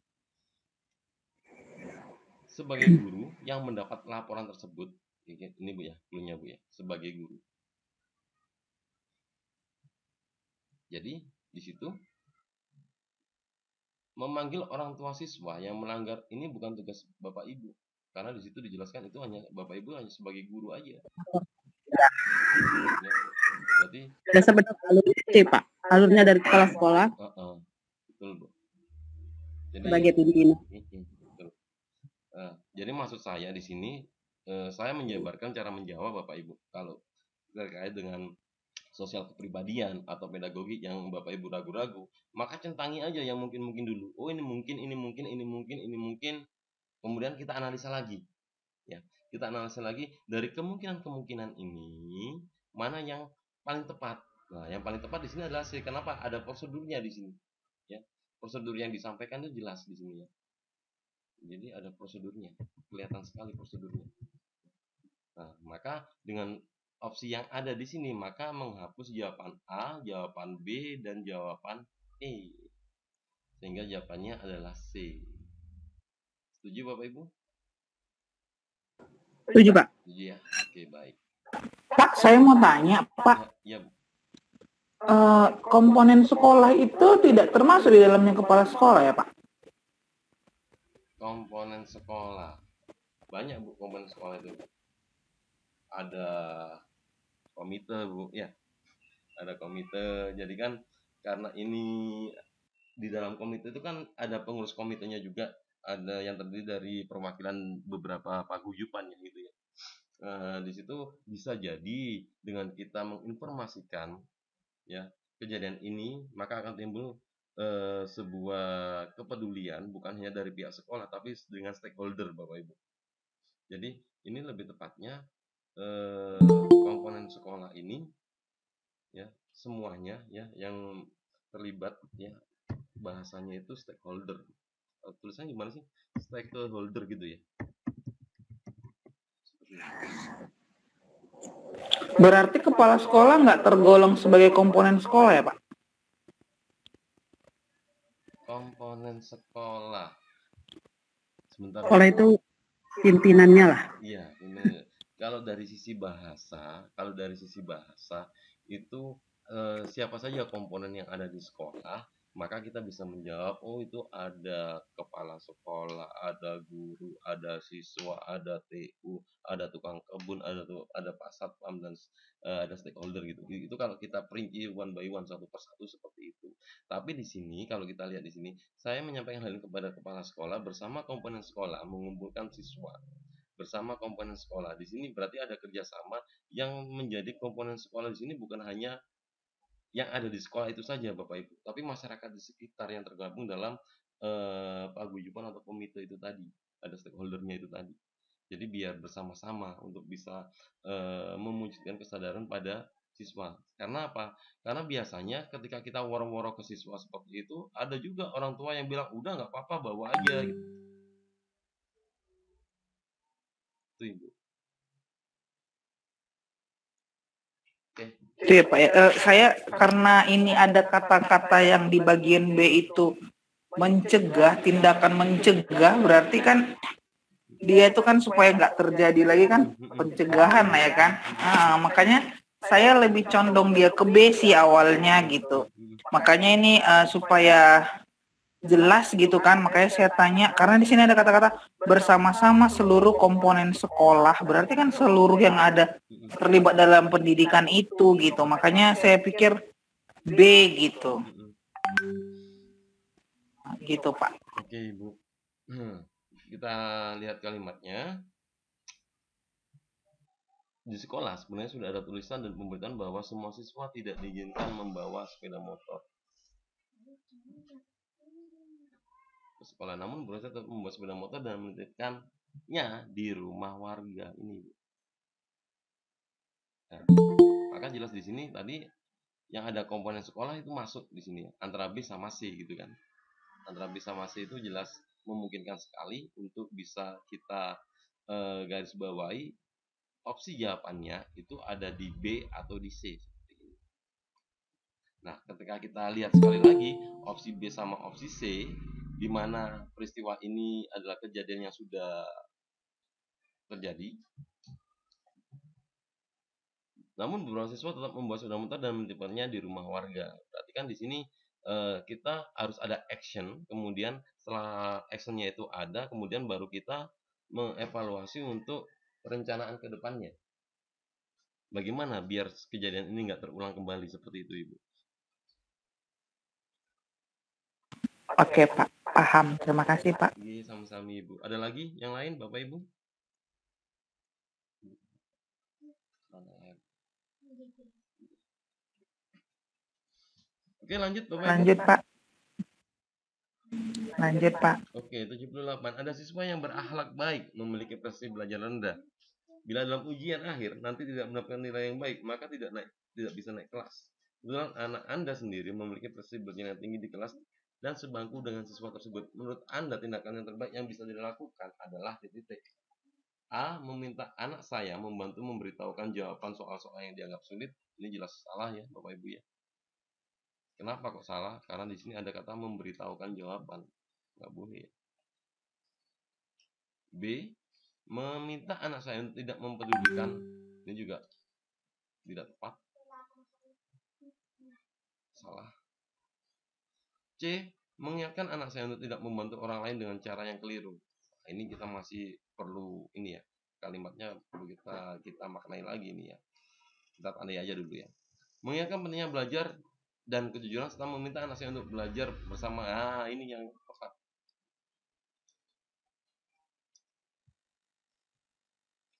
Sebagai guru yang mendapat laporan tersebut, ini Bu ya, clue-nya Bu ya, sebagai guru. Jadi di situ memanggil orang tua siswa yang melanggar ini bukan tugas Bapak Ibu, karena di situ dijelaskan itu hanya Bapak Ibu hanya sebagai guru aja. Ya, berarti Sudah sebentar alurnya sih, Pak. Alurnya dari kepala sekolah betul Bu. Jadi, sebagai pimpinan. betul. Jadi maksud saya di sini saya menjabarkan cara menjawab Bapak Ibu kalau terkait dengan sosial kepribadian atau pedagogi yang Bapak Ibu ragu-ragu, maka centangi aja yang mungkin-mungkin dulu. Oh, ini mungkin, ini mungkin, ini mungkin, ini mungkin. Kemudian kita analisa lagi. Ya, kita analisa lagi dari kemungkinan-kemungkinan ini mana yang paling tepat. Nah, yang paling tepat di sini adalah kenapa ada prosedurnya di sini. Ya, prosedur yang disampaikan itu jelas di sini ya. Jadi ada prosedurnya, kelihatan sekali prosedurnya. Nah, maka dengan opsi yang ada di sini, maka menghapus jawaban A, jawaban B, dan jawaban E. Sehingga jawabannya adalah C. Setuju Bapak Ibu? Setuju, Pak. Setuju ya? Oke, baik. Pak, saya mau tanya, Pak. Ya, Bu. Komponen sekolah itu tidak termasuk di dalamnya kepala sekolah ya, Pak? Komponen sekolah. Banyak Bu komponen sekolah itu. Ada komite Bu, ya. Ada komite. Jadi kan karena ini di dalam komite itu kan ada pengurus komitenya juga, ada yang terdiri dari perwakilan beberapa paguyuban ya gitu ya. Di situ bisa jadi dengan kita menginformasikan ya kejadian ini, maka akan timbul sebuah kepedulian bukan hanya dari pihak sekolah tapi dengan stakeholder Bapak Ibu. Jadi ini lebih tepatnya komponen sekolah ini ya semuanya ya yang terlibat ya, bahasanya itu stakeholder. Tulisannya gimana sih? Stakeholder gitu ya. Berarti kepala sekolah nggak tergolong sebagai komponen sekolah ya, Pak? Komponen sekolah. Sebentar. Sekolah itu pimpinannya lah. Iya, ini kalau dari sisi bahasa itu siapa saja komponen yang ada di sekolah, maka kita bisa menjawab, oh itu ada kepala sekolah, ada guru, ada siswa, ada TU, ada tukang kebun, ada Pak Satpam dan ada stakeholder gitu. Itu kalau kita perinci one by one satu persatu seperti itu. Tapi di sini kalau kita lihat di sini, saya menyampaikan hal ini kepada kepala sekolah bersama komponen sekolah mengumpulkan siswa bersama komponen sekolah. Di sini berarti ada kerjasama yang menjadi komponen sekolah di sini bukan hanya yang ada di sekolah itu saja Bapak Ibu, tapi masyarakat di sekitar yang tergabung dalam paguyuban atau komite itu tadi, ada stakeholdernya itu tadi. Jadi biar bersama-sama untuk bisa mewujudkan kesadaran pada siswa. Karena apa? Karena biasanya ketika kita woro-woro ke siswa seperti itu, ada juga orang tua yang bilang, udah nggak apa-apa bawa aja. Gitu. Itu Ibu. Oke. Itu ya Pak ya. Saya karena ini ada kata-kata yang di bagian B itu mencegah, tindakan mencegah, berarti kan dia itu kan supaya nggak terjadi lagi kan pencegahan lah ya kan. Makanya saya lebih condong dia ke B sih awalnya gitu. Makanya ini supaya jelas gitu kan, makanya saya tanya karena di sini ada kata-kata bersama-sama seluruh komponen sekolah, berarti kan seluruh yang ada terlibat dalam pendidikan itu gitu. Makanya saya pikir B gitu. Gitu Pak. Oke Ibu. Kita lihat kalimatnya. Di sekolah sebenarnya sudah ada tulisan dan pemberitahuan bahwa semua siswa tidak diizinkan membawa sepeda motor ke sekolah, namun berusaha tetap membawa sepeda motor dan menitipkannya di rumah warga ini. Nah, maka jelas di sini tadi yang ada komponen sekolah itu masuk di sini antara B sama C gitu kan. Antara B sama C itu jelas memungkinkan sekali untuk bisa kita garis bawahi. Opsi jawabannya itu ada di B atau di C. Nah, ketika kita lihat sekali lagi opsi B sama opsi C, di mana peristiwa ini adalah kejadian yang sudah terjadi. Namun beberapa siswa tetap membawa sepeda motor dan menitipkannya di rumah warga. Berarti kan di sini kita harus ada action, kemudian setelah actionnya itu ada, kemudian baru kita mengevaluasi untuk perencanaan ke depannya. Bagaimana biar kejadian ini nggak terulang kembali seperti itu, Ibu? Oke Pak, paham. Terima kasih Pak. Iya, sama-sama Ibu. Ada lagi yang lain Bapak Ibu? Oke, lanjut Bapak Ibu. Lanjut Pak. Lanjut Pak. Oke, 78. Ada siswa yang berakhlak baik, memiliki prestasi belajar rendah. Bila dalam ujian akhir nanti tidak mendapatkan nilai yang baik, maka tidak bisa naik kelas. Kebetulan anak Anda sendiri memiliki prestasi belajar yang tinggi di kelas dan sebangku dengan siswa tersebut. Menurut Anda tindakan yang terbaik yang bisa dilakukan adalah titik. A. Meminta anak saya membantu memberitahukan jawaban soal-soal yang dianggap sulit. Ini jelas salah ya Bapak Ibu ya. Kenapa kok salah? Karena di sini ada kata memberitahukan jawaban. Nggak boleh ya. B. Meminta anak saya untuk tidak mempedulikan. Ini juga tidak tepat. Salah. C. Mengingatkan anak saya untuk tidak membantu orang lain dengan cara yang keliru. Nah, ini kita masih perlu ini ya. Kalimatnya perlu kita maknai lagi ini ya. Kita tandai aja dulu ya. Mengingatkan pentingnya belajar dan kejujuran serta meminta anak saya untuk belajar bersama. Ini yang tepat.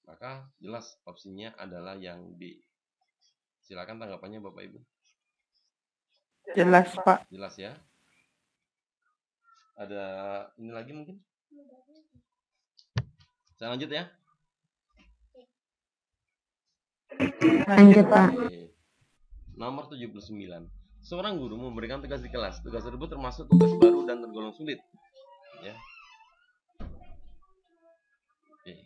Maka jelas opsinya adalah yang B. Silakan tanggapannya Bapak Ibu. Jelas Pak. Jelas ya. Ada ini lagi mungkin? Saya lanjut ya. Lanjut Pak. Oke. Nomor 79. Seorang guru memberikan tugas di kelas. Tugas tersebut termasuk tugas baru dan tergolong sulit. Ya. Oke.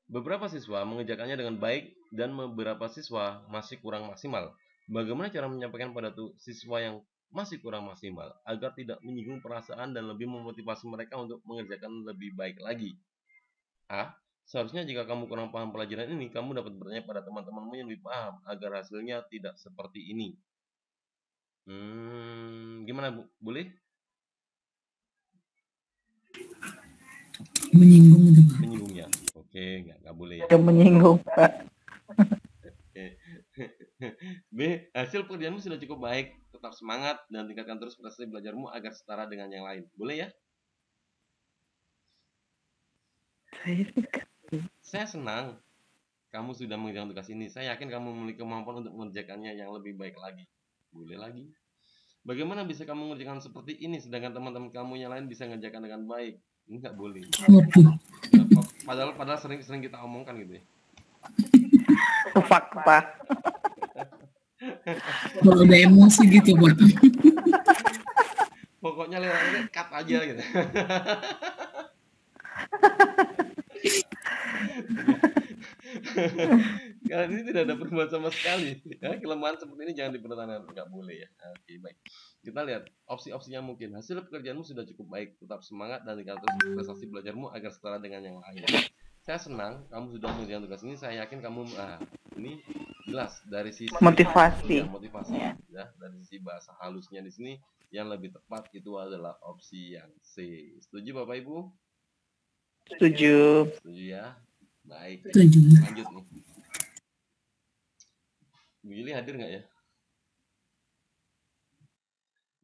Beberapa siswa mengerjakannya dengan baik dan beberapa siswa masih kurang maksimal. Bagaimana cara menyampaikan pada siswa yang masih kurang maksimal agar tidak menyinggung perasaan dan lebih memotivasi mereka untuk mengerjakan lebih baik lagi? A. Seharusnya jika kamu kurang paham pelajaran ini, kamu dapat bertanya pada teman-temanmu yang lebih paham agar hasilnya tidak seperti ini. Gimana Bu? Boleh? Menyinggung itu Pak. Menyinggung ya? Oke, nggak boleh ya. Yang menyinggung Pak. Oke. B. Hasil pekerjaanmu sudah cukup baik. Tetap semangat dan tingkatkan terus prestasi belajarmu agar setara dengan yang lain. Boleh ya? Saya senang kamu sudah mengerjakan tugas ini. Saya yakin kamu memiliki kemampuan untuk mengerjakannya yang lebih baik lagi. Boleh lagi. Bagaimana bisa kamu mengerjakan seperti ini sedangkan teman-teman kamu yang lain bisa mengerjakan dengan baik? Ini nggak boleh. Padahal sering kita omongkan gitu ya. Fakta. Kalau udah emosi gitu, Pak. Pokoknya lewat cut aja gitu. Kalian ini tidak ada perubahan sama sekali. Ya, kelemahan seperti ini jangan dipertahankan, nggak boleh ya. Oke, baik. Kita lihat opsi-opsinya mungkin. Hasil pekerjaanmu sudah cukup baik, tetap semangat dan tingkatkan terus prestasi belajarmu agar setara dengan yang lain. Saya senang kamu sudah mengerjakan tugas ini. Saya yakin kamu ini jelas dari sisi Motivasi. ya, motivasi ya, dari sisi bahasa halusnya di sini yang lebih tepat itu adalah opsi yang C. Setuju Bapak Ibu? Setuju. Setuju ya. Baik. Setuju. Lanjut nih. Bu Yuli hadir nggak ya?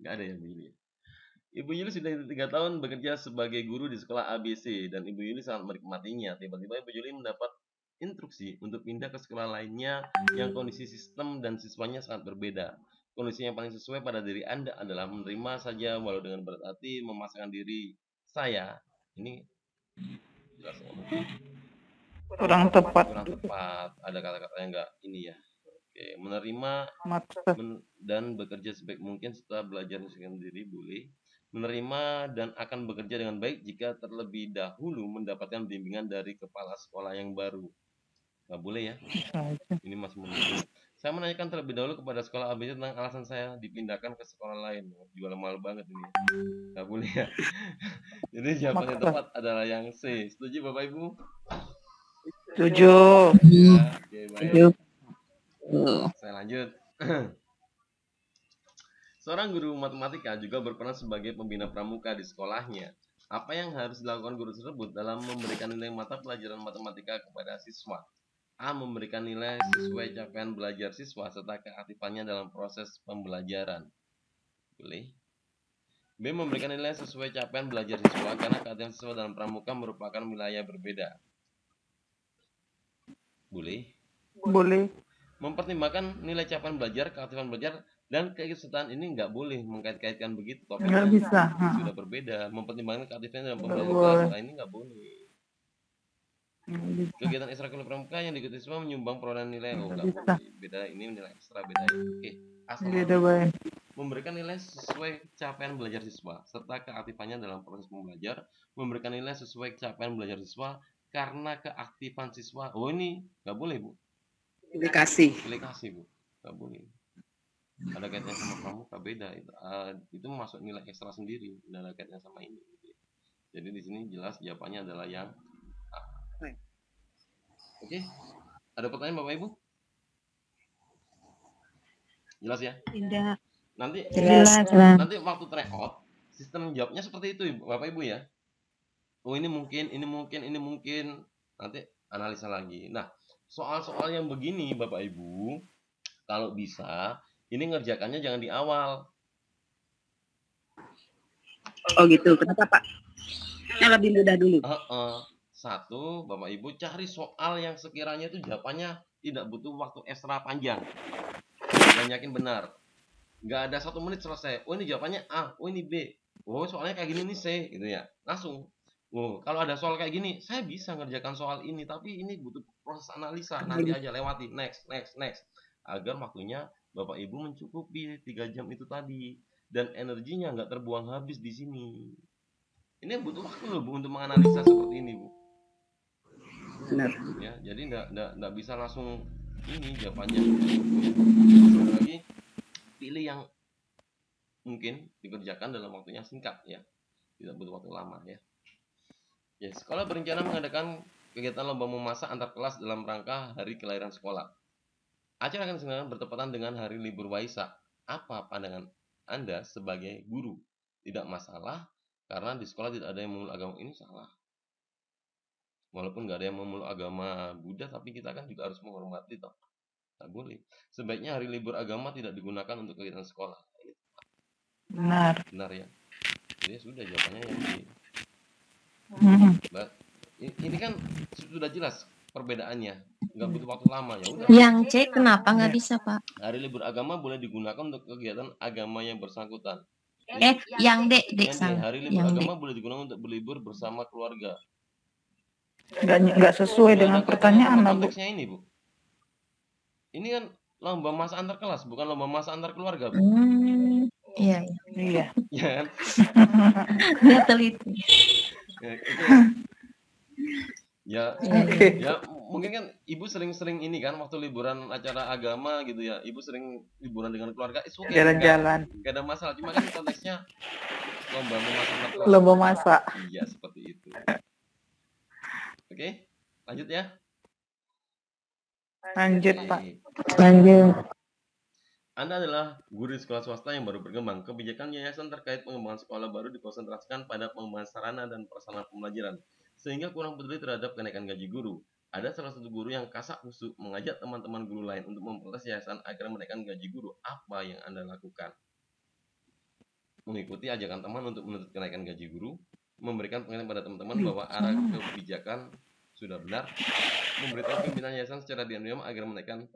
Nggak ada ya Bu Yuli. Ibu Yuli sudah 3 tahun bekerja sebagai guru di sekolah ABC dan Ibu Yuli sangat menikmatinya. Tiba-tiba Ibu Yuli mendapat instruksi untuk pindah ke sekolah lainnya yang kondisi sistem dan siswanya sangat berbeda. Kondisi yang paling sesuai pada diri Anda adalah menerima saja walau dengan berat hati, memasangkan diri saya. Ini jelas nggak? Kurang tepat. Kurang tepat. Ada kata-kata yang nggak ini ya. Oke, menerima dan bekerja sebaik mungkin setelah belajar sendiri boleh. Menerima dan akan bekerja dengan baik jika terlebih dahulu mendapatkan bimbingan dari kepala sekolah yang baru. Nggak boleh ya. Ini masih menunggu. Saya menanyakan terlebih dahulu kepada sekolah ABC tentang alasan saya dipindahkan ke sekolah lain. Jual mahal banget ini. Nggak boleh ya. Jadi jawaban yang tepat adalah yang C. Setuju Bapak Ibu? Setuju. Ya, oke, baik. Saya lanjut. Seorang guru matematika juga berperan sebagai pembina pramuka di sekolahnya. Apa yang harus dilakukan guru tersebut dalam memberikan nilai mata pelajaran matematika kepada siswa? A. Memberikan nilai sesuai capaian belajar siswa serta keaktifannya dalam proses pembelajaran. Boleh. B. Memberikan nilai sesuai capaian belajar siswa karena keaktifan siswa dalam pramuka merupakan wilayah berbeda. Boleh. Boleh. Mempertimbangkan nilai capaian belajar, keaktifan belajar, dan keikutsertaan ini nggak boleh mengkait-kaitkan begitu. Nggak bisa. Sudah berbeda. Mempertimbangkan keaktifan dalam pembelajaran kelas ini nggak boleh. Kegiatan ekstrakurikuler pramuka yang diikuti siswa menyumbang perolehan nilai. Oh, nggak boleh. Beda, ini nilai ekstra beda. Oke. Asal Beda baik. memberikan nilai sesuai capaian belajar siswa serta keaktifannya dalam proses pembelajar. Memberikan nilai sesuai capaian belajar siswa karena keaktifan siswa. Oh, ini nggak boleh Bu. Pilih kasih Bu, nggak boleh. Ada kaitannya sama pramuka beda. Itu masuk nilai ekstra sendiri. Tidak ada kaitannya sama ini. Jadi di sini jelas jawabannya adalah yang A. Oke. Ada pertanyaan Bapak Ibu? Jelas ya? Tidak. Nanti Jelas. nanti waktu tryout sistem jawabnya seperti itu Bapak Ibu ya. Oh ini mungkin. Nanti analisa lagi. Nah, soal-soal yang begini Bapak Ibu, kalau bisa ini ngerjakannya jangan di awal. Oh gitu. Kenapa Pak? Yang lebih mudah dulu. Satu, Bapak Ibu cari soal yang sekiranya itu jawabannya tidak butuh waktu ekstra panjang dan yakin benar. Nggak ada 1 menit selesai. Oh ini jawabannya A, oh ini B. Oh soalnya kayak gini nih C, gitu ya. Langsung. Oh kalau ada soal kayak gini, saya bisa ngerjakan soal ini, tapi ini butuh proses analisa. Nanti aja lewati, next. Agar waktunya Bapak Ibu mencukupi 3 jam itu tadi dan energinya nggak terbuang habis di sini. Ini butuh waktu loh Bu untuk menganalisa seperti ini Bu. Benar. Ya, jadi nggak bisa langsung ini jawabannya. Lagi pilih yang mungkin dikerjakan dalam waktunya singkat ya, tidak butuh waktu lama ya. Ya, sekolah berencana mengadakan kegiatan lomba memasak antar kelas dalam rangka hari kelahiran sekolah. Acara akan diselenggarakan bertepatan dengan hari libur Waisak. Apa pandangan Anda sebagai guru? Tidak masalah karena di sekolah tidak ada yang memeluk agama. Ini salah. Walaupun nggak ada yang memeluk agama Buddha, tapi kita kan juga harus menghormati toh. Nggak boleh. Sebaiknya hari libur agama tidak digunakan untuk kegiatan sekolah. Benar. Benar ya. Jadi sudah jawabannya yang B. Ini kan sudah jelas perbedaannya, nggak butuh waktu lama ya udah. Yang C kenapa nggak bisa Pak? Hari libur agama boleh digunakan untuk kegiatan agama yang bersangkutan. Yang D, hari libur agama boleh digunakan untuk berlibur bersama keluarga. Nggak sesuai dengan pertanyaan Bu. Konteksnya ini Bu. Ini kan lomba masak antar kelas, bukan lomba masak antar keluarga, Bu. Iya, Iya. Ya kan? nggak teliti. Ya, itu ya. Oke. Ya, mungkin kan Ibu sering-sering ini kan waktu liburan acara agama gitu ya. Ibu sering liburan dengan keluarga. Oke, Jalan-jalan. enggak ada masalah. Cuma kan konteksnya lomba memasak antar kelas. Lomba masak. Iya, seperti itu. Oke, lanjut ya. Lanjut, Pak. Oke. Lanjut. Anda adalah guru di sekolah swasta yang baru berkembang. Kebijakan yayasan terkait pengembangan sekolah baru dikonsentrasikan pada pengembangan sarana dan prasarana pembelajaran, sehingga kurang peduli terhadap kenaikan gaji guru. Ada salah satu guru yang kasak kusuk mengajak teman-teman guru lain untuk memprotes yayasan agar menaikkan gaji guru. Apa yang Anda lakukan? Mengikuti ajakan teman untuk menuntut kenaikan gaji guru, memberikan pengertian pada teman-teman bahwa arah kebijakan sudah benar, memberitahu pimpinan yayasan secara diam-diam agar menaikkan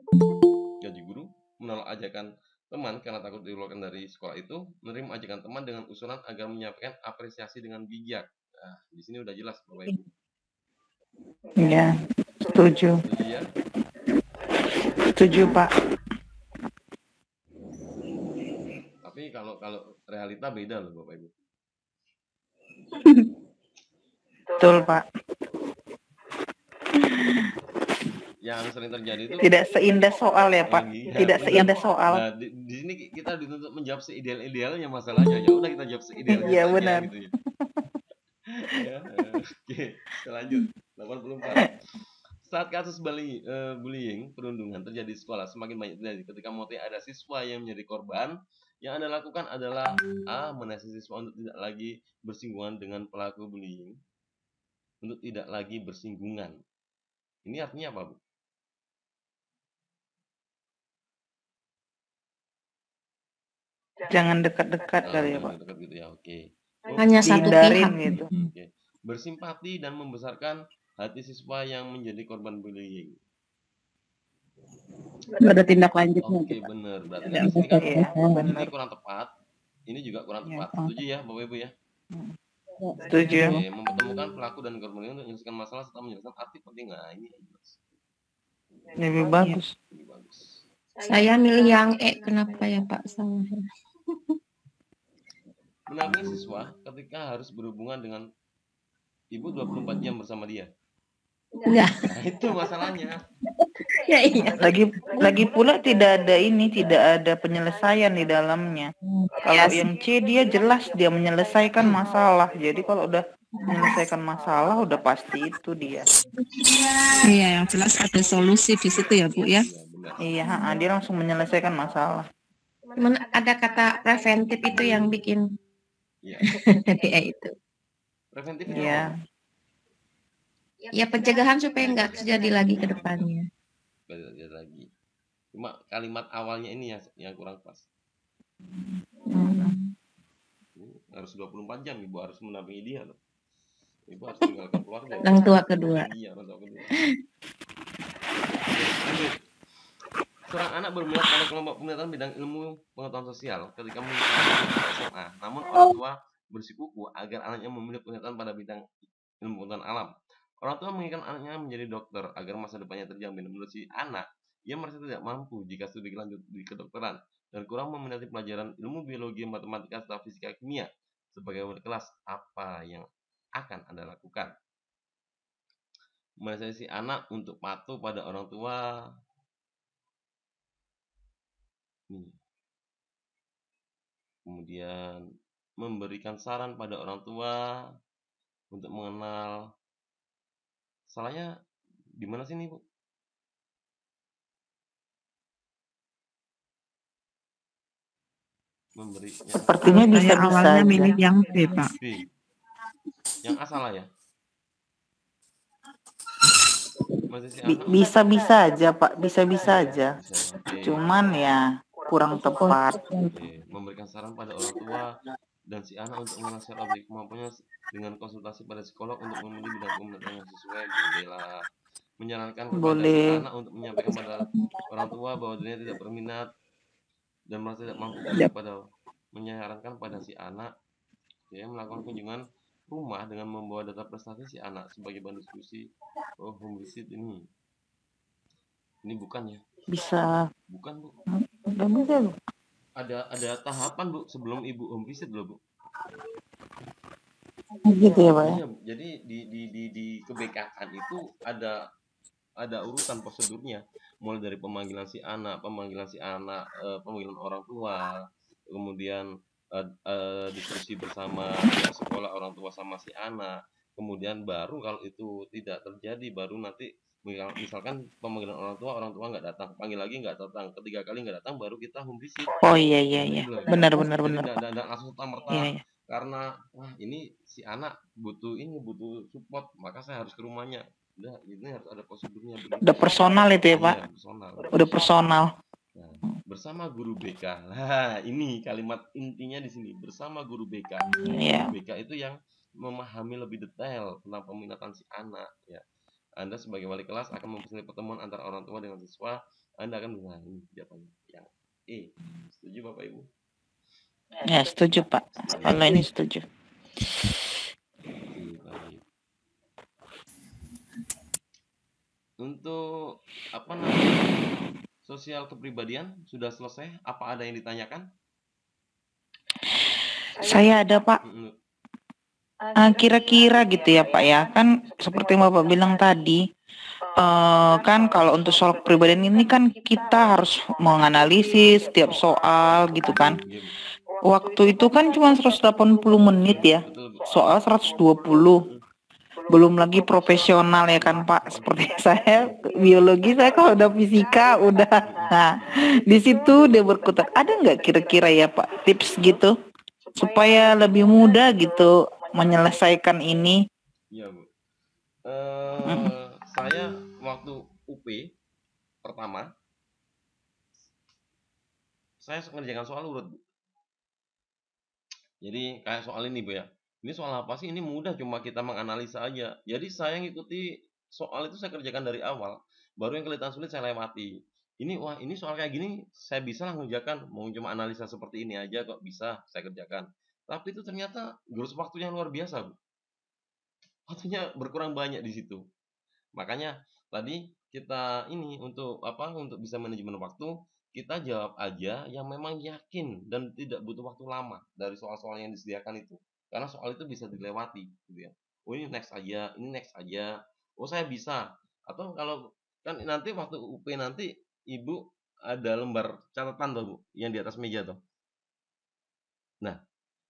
gaji guru, menolak ajakan teman karena takut dikeluarkan dari sekolah itu, menerima ajakan teman dengan usulan agar menyampaikan apresiasi dengan bijak. Nah, di sini udah jelas Bapak Ibu. Iya. Setuju. Setuju ya? Setuju, Pak. Tapi kalau realita beda loh Bapak Ibu. Betul, Pak. Yang sering terjadi itu Tidak seindah soal ya, Pak. Iya, Tidak benar. seindah soal. Nah, di sini kita dituntut menjawab seideal-idealnya masalahnya. Ya udah kita jawab seidealnya Iya, saja benar. gitu ya. Ya, oke, kita lanjut. 84. Saat kasus bullying perundungan terjadi di sekolah semakin banyak terjadi. Ketika mulai ada siswa yang menjadi korban, yang Anda lakukan adalah A. Menasihati siswa untuk tidak lagi bersinggungan dengan pelaku bullying. Untuk tidak lagi bersinggungan. Ini artinya apa, Bu? Jangan dekat-dekat Oh, kali ya, jangan Pak. dekat gitu ya. Oke. Hanya satu Dihindarin pihak. gitu. Oke. Bersimpati dan membesarkan hati siswa yang menjadi korban bullying. Nggak ada tindak lanjutnya. Oke, Pak. benar. Berarti Ada kan di sini kan Iya, ini benar. kurang tepat. Ini juga kurang Iya. tepat. Setuju ya, Bapak Ibu ya? Setuju. Oke, mempertemukan pelaku dan korban bullying untuk menyelesaikan masalah serta menjelaskan arti penting. Nah, ini jelas. Lebih bagus. Ini bagus. Saya milih yang kenapa ya Pak? Salah. Menampilkan siswa ketika harus berhubungan dengan ibu 24 jam bersama dia. Enggak. Nah, itu masalahnya. Ya iya. Lagi pula tidak ada penyelesaian di dalamnya. Kalau yang C dia jelas dia menyelesaikan masalah. Jadi kalau udah menyelesaikan masalah udah pasti itu dia. Iya, yang jelas ada solusi di situ ya, Bu ya. Iya, benar. Iya, dia langsung menyelesaikan masalah. Cuman ada kata preventif itu yang bikin Iya. ya itu. Preventif itu Iya. apa? Ya pencegahan supaya nggak terjadi lagi ke depannya. Tidak ada lagi. Cuma kalimat awalnya ini yang kurang pas. Harus 24 jam ibu harus mendampingi dia loh. Ibu harus tinggalkan keluarga. Orang tua kedua. Iya, orang tua kedua. Lanjut. Seorang anak berminat pada kelompok penelitian bidang ilmu pengetahuan sosial ketika mengikuti SMA. Namun orang tua bersikuku agar anaknya memilih penelitian pada bidang ilmu pengetahuan alam. Orang tua menginginkan anaknya menjadi dokter agar masa depannya terjamin. Menurut si anak, ia merasa tidak mampu jika studi lanjut di kedokteran dan kurang meminati pelajaran ilmu biologi, matematika, serta fisika kimia. Sebagai wali kelas, apa yang akan Anda lakukan? Menasihati si anak untuk patuh pada orang tua. Kemudian memberikan saran pada orang tua untuk mengenal. Salahnya di mana sih nih, Bu? Sepertinya Saya bisa-bisa awalnya aja. milih yang B, Pak. B. Yang A salah ya? Masih si anak? Bisa-bisa aja, Pak. Bisa-bisa aja. Bisa. Oke. Cuman ya kurang tepat. Oke. Memberikan saran pada orang tua dan si anak untuk mengasah objek kemampuannya dengan konsultasi pada psikolog untuk memilih bidang penelitian yang sesuai. Bolehlah. Menyarankan kepada si anak untuk menyampaikan pada orang tua bahwa dirinya tidak berminat dan merasa tidak mampu pada menyarankan pada si anak ya melakukan kunjungan rumah dengan membawa data prestasi si anak sebagai bahan diskusi home visit ini. Ini bukan ya? Bisa. Bukan, Bu. Udah bisa, Bu. Ada tahapan, Bu, sebelum Ibu home visit loh, Bu. Gitu ya, Pak ya? Iya, Bu. Jadi di keBK-an itu ada urutan prosedurnya, mulai dari pemanggilan si anak, pemanggilan orang tua, kemudian diskusi bersama pihak sekolah, orang tua sama si anak, kemudian baru kalau itu tidak terjadi, baru nanti misalkan pemanggilan orang tua nggak datang, panggil lagi nggak datang, ketiga kali nggak datang, baru kita home visit. Oh iya iya iya. Gitu loh. Benar Jadi benar benar, Pak. nggak langsung serta-merta Iya iya. karena wah ini si anak butuh support, maka saya harus ke rumahnya. Udah, ini harus ada prosedurnya begitu. Udah personal itu ya, Pak. Iya, personal. Udah personal. Nah, bersama guru BK. Nah, ini kalimat intinya di sini, bersama guru BK. Iya. Guru BK itu yang memahami lebih detail tentang peminatan si anak ya. Anda sebagai wali kelas akan memperoleh pertemuan antara orang tua dengan siswa. Anda akan bilang ini jawabannya yang E. Setuju Bapak Ibu? Ya, setuju, Pak. Kalau ini setuju. Untuk apa namanya? Sosial kepribadian sudah selesai? Apa ada yang ditanyakan? Saya ada, Pak. Kira-kira gitu ya, Pak ya. Kan seperti Bapak bilang tadi, kan kalau untuk soal kepribadian ini kan kita harus menganalisis setiap soal gitu kan. Waktu itu kan cuma 180 menit ya. Soal 120. Belum lagi profesional ya kan Pak, seperti saya biologi, saya kalau udah fisika udah, nah di situ dia berkutat. Ada nggak kira-kira ya Pak tips gitu supaya lebih mudah gitu menyelesaikan ini? Iya Bu. Saya waktu UP pertama saya mengerjakan soal urut Bu. Jadi kayak soal ini Bu ya. Ini soal apa sih? Ini mudah, cuma kita menganalisa aja. Jadi saya ngikuti soal itu, saya kerjakan dari awal. Baru yang kelihatan sulit saya lewati. Wah ini soal kayak gini, saya bisa lah mengerjakan. Mau cuma analisa seperti ini aja kok bisa saya kerjakan. Tapi itu ternyata gerus waktunya luar biasa, Bu. Waktunya berkurang banyak di situ. Makanya tadi kita ini untuk bisa manajemen waktu, kita jawab aja yang memang yakin dan tidak butuh waktu lama dari soal-soal yang disediakan itu. Karena soal itu bisa dilewati gitu ya. Oh ini next aja. Oh saya bisa. Atau kalau kan nanti waktu UP nanti Ibu ada lembar catatan tuh Bu, yang di atas meja tuh. Nah,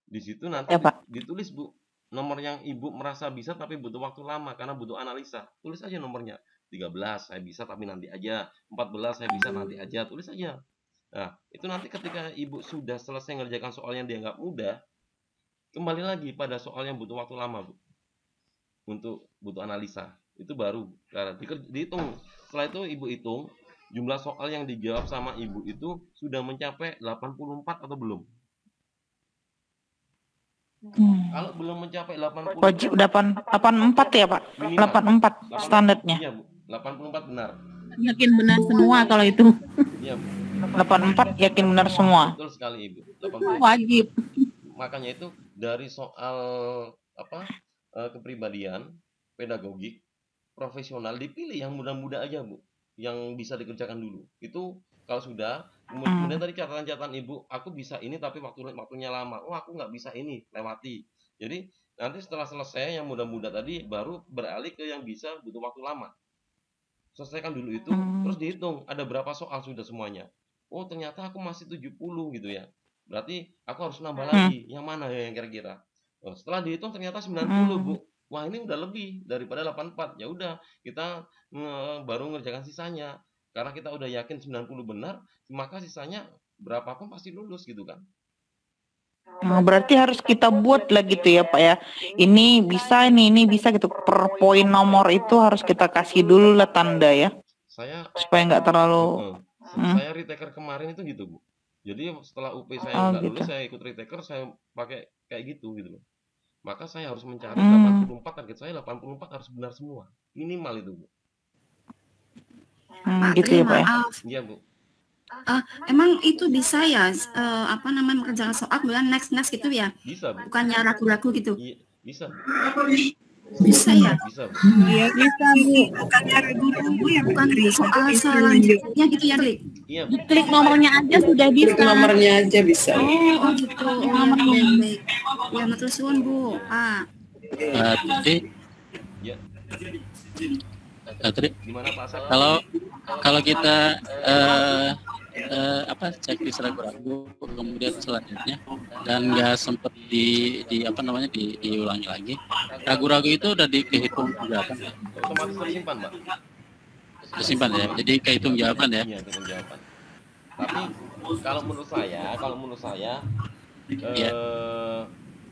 di situ nanti Ya, Pak. ditulis Bu, nomor yang Ibu merasa bisa tapi butuh waktu lama karena butuh analisa. Tulis aja nomornya. 13 saya bisa tapi nanti aja. 14 saya bisa nanti aja. Tulis aja. Nah, itu nanti ketika Ibu sudah selesai ngerjakan soal yang dianggap mudah, kembali lagi pada soal yang butuh waktu lama Bu, untuk butuh analisa. Itu baru karena dihitung. Setelah itu Ibu hitung jumlah soal yang dijawab sama Ibu itu sudah mencapai 84 atau belum. Kalau belum mencapai 84, wajib 84 ya Pak. minimal 84 standarnya. Iya Bu, 84 benar. Yakin benar semua kalau itu. Iya Bu, 84 yakin benar semua. betul sekali Ibu. 84. Wajib. Makanya itu dari soal kepribadian, pedagogik, profesional, dipilih yang mudah-mudah aja Bu, yang bisa dikerjakan dulu. Itu kalau sudah, kemudian tadi catatan Ibu, aku bisa ini tapi waktunya lama. Oh aku nggak bisa ini, lewati. Jadi nanti setelah selesai yang mudah-mudah tadi, baru beralih ke yang bisa butuh waktu lama. Selesaikan dulu itu, terus dihitung ada berapa soal sudah semuanya. Oh ternyata aku masih 70 gitu ya. Berarti aku harus nambah lagi. Yang mana ya yang kira-kira? Oh, setelah dihitung ternyata 90 Bu. Wah ini udah lebih daripada 84. Ya udah kita baru ngerjakan sisanya. Karena kita udah yakin 90 benar, maka sisanya berapapun pasti lulus gitu kan. Nah, berarti harus kita buat lah gitu ya Pak ya. Ini bisa gitu. Per poin nomor itu harus kita kasih dulu lah tanda ya. Supaya nggak terlalu. Saya retaker kemarin itu gitu Bu. Jadi setelah UP saya nggak lulus, saya ikut retaker, saya pakai kayak gitu loh. Maka saya harus mencari 84, target saya 84 harus benar semua. Minimal itu Bu. Gitu ya Pak ya. Iya Bu. Emang itu bisa ya mengerjakan soal kemudian next gitu ya? Bisa Bu. Bukannya ragu-ragu gitu? Iya, bisa. Bisa ya? Bisa, Bu. Iya bisa Bu. Bukannya ragu-ragu ya, bukan soal selanjutnya gitu ya, Dik? Iya, Bu. Klik nomornya aja sudah Klik bisa. nomornya aja bisa. Oh gitu. Oh ya, baik-baik. Ya, matur suwun, Bu. Pak. Tadi Ya, tadi gimana Pak Asep? kalau kita cek di ragu-ragu kemudian selanjutnya dan nggak sempet diulangi lagi, ragu-ragu itu udah kehitung jawaban, Otomatis tersimpan, Pak. tersimpan ya, jadi kehitung jawaban ya. Iya, kehitung jawaban. Tapi kalau menurut saya Iya.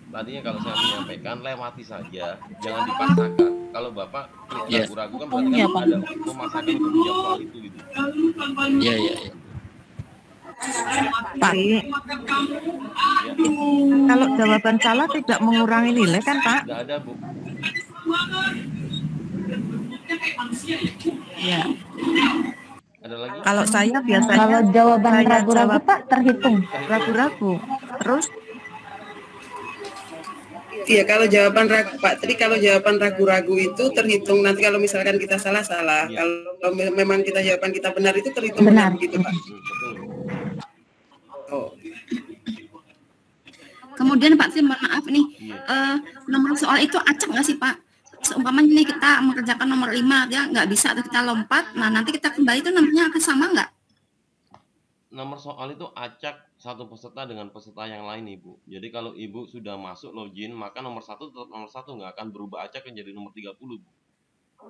tadinya kalau saya menyampaikan lewati saja, jangan dipaksakan. Kalau Bapak Iya. ragu-ragu kan berarti kan ada memaksakan untuk menjawab soal itu gitu. Iya. Pak, Ya, kalau jawaban salah tidak mengurangi nilai kan Pak? nggak ada, Bu. Ya. Ada lagi? Kalau saya biasanya Kalau jawaban saya ragu-ragu jawab Pak terhitung. ragu-ragu. Terus Iya, kalau jawaban ragu, Pak. Tadi kalau jawaban ragu-ragu itu terhitung nanti kalau misalkan kita salah. Iya. Kalau memang jawaban kita benar itu terhitung Benar. benar gitu, Pak. Betul. Oh. Kemudian Pak, saya mohon maaf nih, Iya. nomor soal itu acak nggak sih Pak? Seumpamanya nih kita mengerjakan nomor 5, dia nggak bisa atau kita lompat, nah nanti kita kembali itu nomornya akan sama nggak? Nomor soal itu acak satu peserta dengan peserta yang lain, Ibu. Jadi kalau Ibu sudah masuk login, maka nomor 1 tetap nomor 1, nggak akan berubah acak menjadi nomor 30, Bu.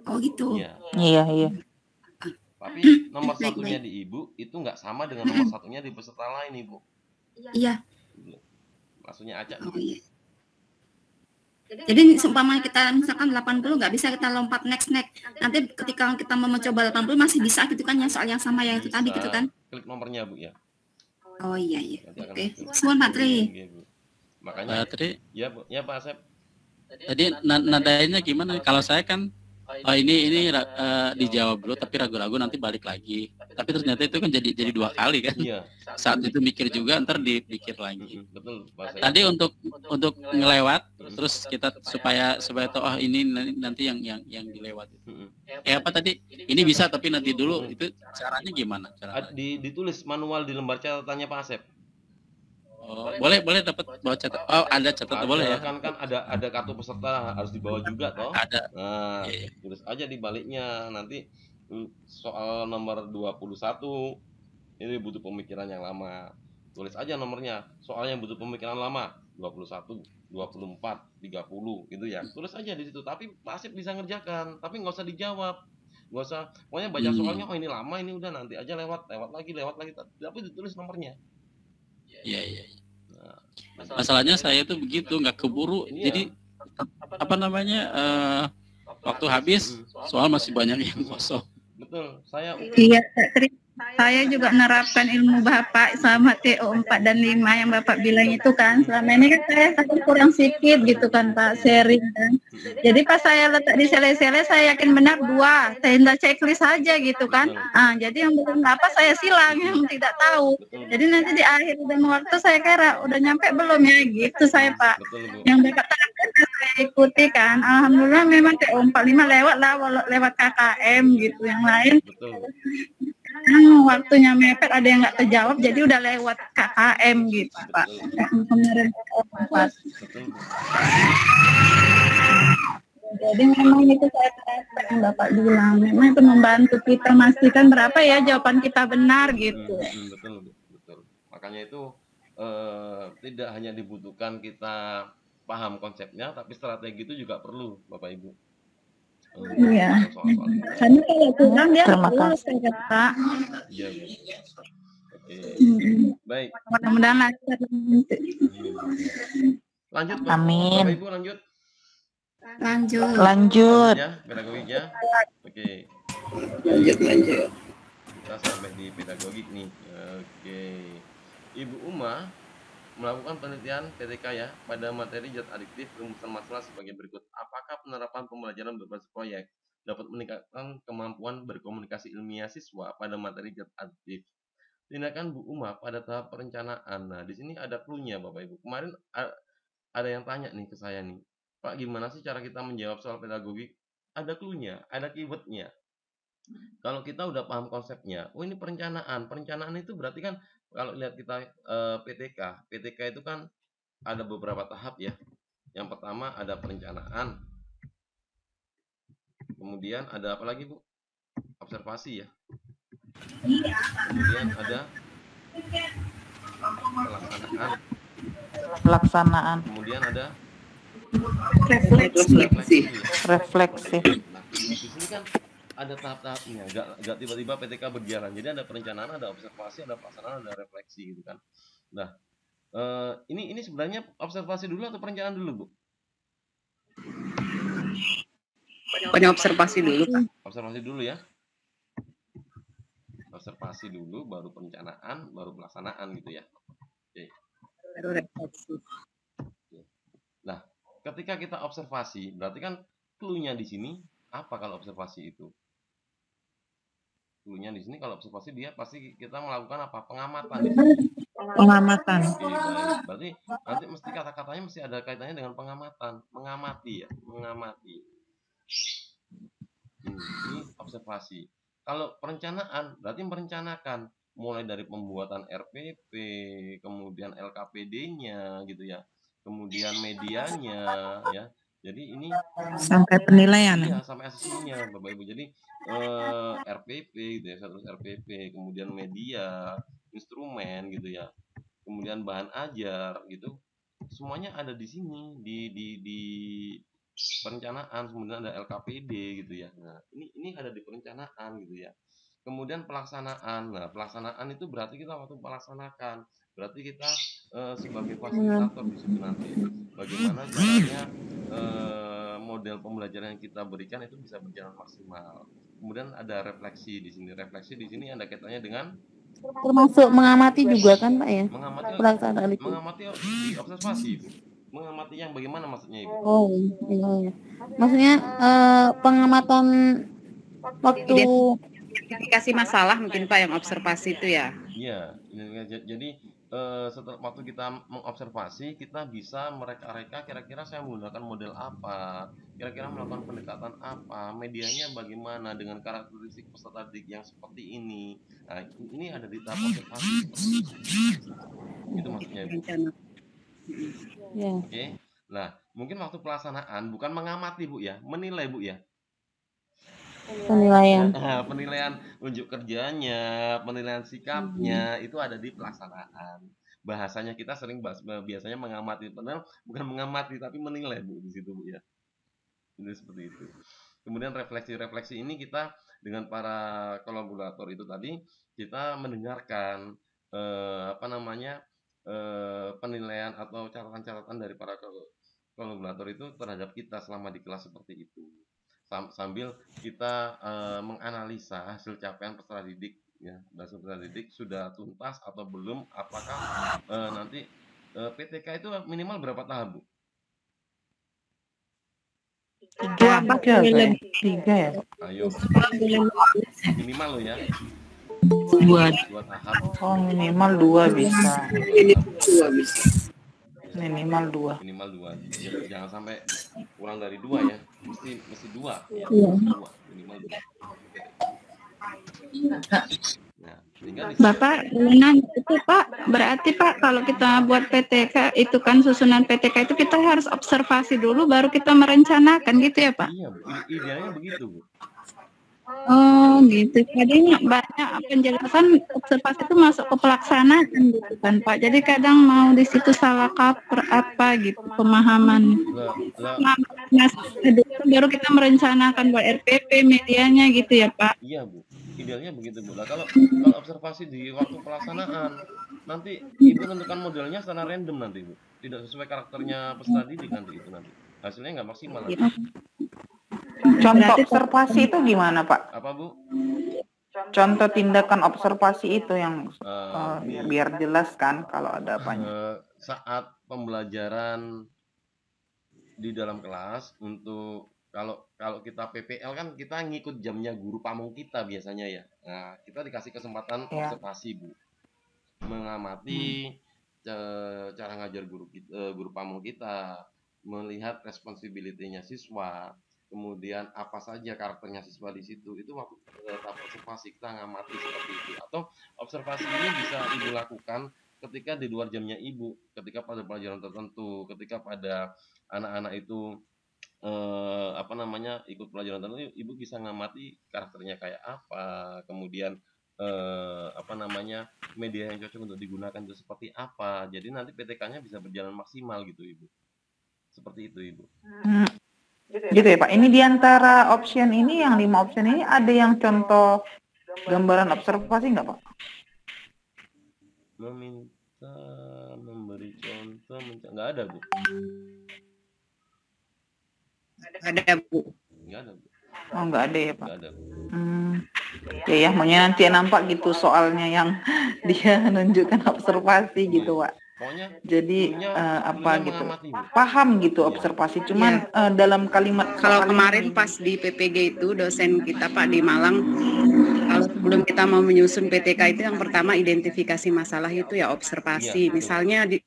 Oh gitu. Iya. Iya. Tapi nomor Baik, satunya di Ibu itu nggak sama dengan nomor satunya di peserta lain, Ibu. Iya. Maksudnya acak. Oh iya. Jadi seumpamanya kita misalkan 80 nggak bisa kita lompat next. Nanti ketika kita mau mencoba 80 masih bisa gitu kan, yang soal yang sama yang itu tadi gitu kan? Klik nomornya, Bu, ya. Oh iya. Nanti akan Oke. muncul. Suwun Pak Tri. Iya, Bu. Makanya Tadi ya Pak Asep. nadanya gimana? Kalau saya kan ini dijawab dulu tapi ragu-ragu nanti balik lagi. Tapi ternyata itu kan jadi 2 kali kan. Iya. Saat itu mikir juga ntar dipikir lagi. Betul, Pak Asep. Tadi untuk ngelewat terus kita supaya tahu ini nanti yang dilewat. Kayak apa tadi? Ini bisa tapi nanti dulu. Itu caranya gimana? Ditulis manual di lembar catatannya Pak Asep. Oh, boleh dapat bawa catat. Oh, ada catat boleh ya. Kan ada kartu peserta harus dibawa juga toh. Ada. Nah, tulis aja di baliknya nanti soal nomor 21 ini butuh pemikiran yang lama. Tulis aja nomornya. Soalnya butuh pemikiran lama 21, 24, 30 gitu ya. Tulis aja di situ. Tapi Pak Asep bisa ngerjakan, tapi nggak usah dijawab. Nggak usah. Pokoknya baca soalnya oh ini lama ini udah nanti aja lewat lagi. Tapi ditulis nomornya. Iya. Masalahnya saya tuh begitu nggak keburu. Jadi waktu habis soal masih banyak yang kosong. Betul. Saya Iya, saya juga menerapkan ilmu Bapak sama TO 4 dan 5 yang Bapak bilang itu kan. Selama ini kan saya sakit kurang sedikit gitu kan Pak, sharing kan. Jadi pas saya letak di sele-sele saya yakin benar 2. Saya tidak checklist saja gitu kan. Jadi yang belum apa saya silang yang tidak tahu. Jadi nanti di akhir udah waktu saya kira udah nyampe belum ya gitu saya Pak. Yang Bapak terapkan saya ikuti kan. Alhamdulillah memang TO 45 lewat KKM gitu yang lain. Waktunya mepet ada yang nggak terjawab jadi udah lewat KKM gitu Pak. Kemarin jadi memang itu saya terapkan yang Bapak bilang memang itu membantu kita memastikan berapa ya jawaban kita benar gitu. Betul. Makanya itu tidak hanya dibutuhkan kita paham konsepnya tapi strategi itu juga perlu Bapak Ibu. Iya. Karena kalau kurang dia lulus saya Pak. Iya. Oke. Baik. Mudah-mudahan lancar. Lanjut, Bu. Amin. Bapak Ibu lanjut. Lanjut. Ya, pedagogik ya. Oke. Lanjut. Kita sampai di pedagogik nih. Oke. Ibu Uma melakukan penelitian PTK ya pada materi zat adiktif rumusan masalah sebagai berikut. Apakah penerapan pembelajaran berbasis proyek dapat meningkatkan kemampuan berkomunikasi ilmiah siswa pada materi zat adiktif? Tindakan Bu Uma pada tahap perencanaan. Nah, di sini ada clue-nya Bapak Ibu. Kemarin ada yang tanya nih ke saya nih. Pak, gimana sih cara kita menjawab soal pedagogik? Ada clue-nya, ada keyword-nya. Kalau kita udah paham konsepnya, oh ini perencanaan. Perencanaan itu berarti kan kalau lihat kita PTK, PTK itu kan ada beberapa tahap ya. Yang pertama ada perencanaan. Kemudian ada apa lagi, Bu? Observasi ya. Kemudian ada pelaksanaan. Kemudian ada refleksi. Nah, di sini kan ada tahap-tahapnya, nggak tiba-tiba PTK berjalan. Jadi ada perencanaan, ada observasi, ada pelaksanaan, ada refleksi gitu kan. Nah, ini sebenarnya observasi dulu atau perencanaan dulu, Bu? Pokoknya observasi dulu, Pak. Observasi dulu ya. Observasi dulu, baru perencanaan, baru pelaksanaan gitu ya. Oke. Baru refleksi. Nah, ketika kita observasi, berarti kan clue-nya di sini apa kalau observasi itu? Clue-nya di sini kalau observasi dia pasti kita melakukan apa? Pengamatan di sini. Pengamatan. Oke, baik. Berarti nanti mesti kata-katanya mesti ada kaitannya dengan pengamatan, mengamati ya, mengamati. Ini observasi. Kalau perencanaan berarti merencanakan mulai dari pembuatan RPP, kemudian LKPD-nya gitu ya. Kemudian medianya ya. Jadi ini sampai penilaian. Iya, sampai asesmennya Bapak Ibu. Jadi RPP gitu ya, status RPP, kemudian media, instrumen gitu ya. Kemudian bahan ajar gitu. Semuanya ada di sini di perencanaan, kemudian ada LKPD gitu ya. Nah, ini ada di perencanaan gitu ya. Kemudian pelaksanaan. Nah, pelaksanaan itu berarti kita waktu melaksanakan, berarti kita sebagai fasilitator di situ nanti. Bagaimana caranya model pembelajaran yang kita berikan itu bisa berjalan maksimal. Kemudian ada refleksi di sini. Refleksi di sini ada kaitannya dengan termasuk mengamati juga kan Pak ya? Pelaksanaan itu. Mengamati di observasi, Bu. Mengamati yang bagaimana maksudnya Ibu? Oh iya. Maksudnya pengamatan waktu identifikasi masalah mungkin Pak yang observasi itu ya. Iya, jadi setelah waktu kita mengobservasi, kita bisa mereka-reka kira-kira saya menggunakan model apa, kira-kira melakukan pendekatan apa, medianya bagaimana dengan karakteristik peserta didik yang seperti ini. Nah, ini ada di tahap observasi. Itu maksudnya Ibu. Ya. Oke. Nah, mungkin waktu pelaksanaan bukan mengamati Bu ya, menilai Bu ya. Penilaian. Nah, penilaian unjuk kerjanya, penilaian sikapnya itu ada di pelaksanaan. Bahasanya kita sering biasanya mengamati, padahal bukan mengamati tapi menilai Bu di situ Bu ya. Jadi seperti itu. Kemudian refleksi ini kita dengan para kolaborator itu tadi kita mendengarkan penilaian atau catatan-catatan dari para kolaborator itu terhadap kita selama di kelas seperti itu. Sambil kita menganalisa hasil capaian peserta didik ya, hasil peserta didik sudah tuntas atau belum, apakah nanti PTK itu minimal berapa tahap Bu? 3 ya. Ayo, minimal lo ya. 2 tahap. Oh minimal 2 bisa. Minimal 2. Minimal 2. Jangan sampai kurang dari 2 ya. Mesti 2. Ya, Iya. 2. Minimal 2. Nah, Bapak, itu Pak, berarti Pak kalau kita buat PTK itu kan susunan PTK itu kita harus observasi dulu baru kita merencanakan gitu ya Pak? Iya, idealnya begitu Bu. Oh gitu. Jadi banyak penjelasan observasi itu masuk ke pelaksanaan gitu kan Pak. Jadi kadang mau di situ salah kaprah apa gitu pemahaman. Nah, baru kita merencanakan buat RPP medianya gitu ya Pak. Iya Bu. Idealnya begitu Bu. Nah, kalau observasi di waktu pelaksanaan nanti Ibu tentukan modelnya secara random nanti Bu. Tidak sesuai karakternya peserta didik nanti itu nanti. Hasilnya nggak maksimal. Contoh observasi itu gimana Pak? Apa Bu? Contoh tindakan observasi itu yang biar jelas kan kalau ada apanya. Saat pembelajaran di dalam kelas untuk kalau kita PPL kan kita ngikut jamnya guru pamong kita biasanya ya. Nah, kita dikasih kesempatan observasi Bu. Mengamati cara ngajar guru pamong kita. melihat responsibility-nya siswa, kemudian apa saja karakternya siswa di situ, itu waktu tahap observasi kita ngamati seperti itu. Atau observasi ini bisa ibu lakukan ketika di luar jamnya ibu, ketika pada pelajaran tertentu, ketika pada anak-anak itu apa namanya ikut pelajaran tertentu, ibu bisa ngamati karakternya kayak apa, kemudian apa namanya media yang cocok untuk digunakan itu seperti apa. Jadi nanti PTK-nya bisa berjalan maksimal gitu ibu. Seperti itu ibu. Gitu ya Pak. Ini diantara option ini, yang 5 option ini ada yang contoh gambaran observasi nggak Pak? Meminta, memberi contoh, nggak ada Bu. Ada Bu. Nggak ada Bu. Oh nggak ada ya Pak. Nggak ada Bu. Ya, maunya nanti nampak gitu soalnya yang dia menunjukkan observasi gitu Pak. Pokoknya jadi apa gitu, mengamati, paham gitu observasi. Cuman dalam kalimat kalau kemarin pas di PPG itu dosen kita Pak di Malang, kalau sebelum kita mau menyusun PTK itu yang pertama identifikasi masalah itu ya observasi. Misalnya di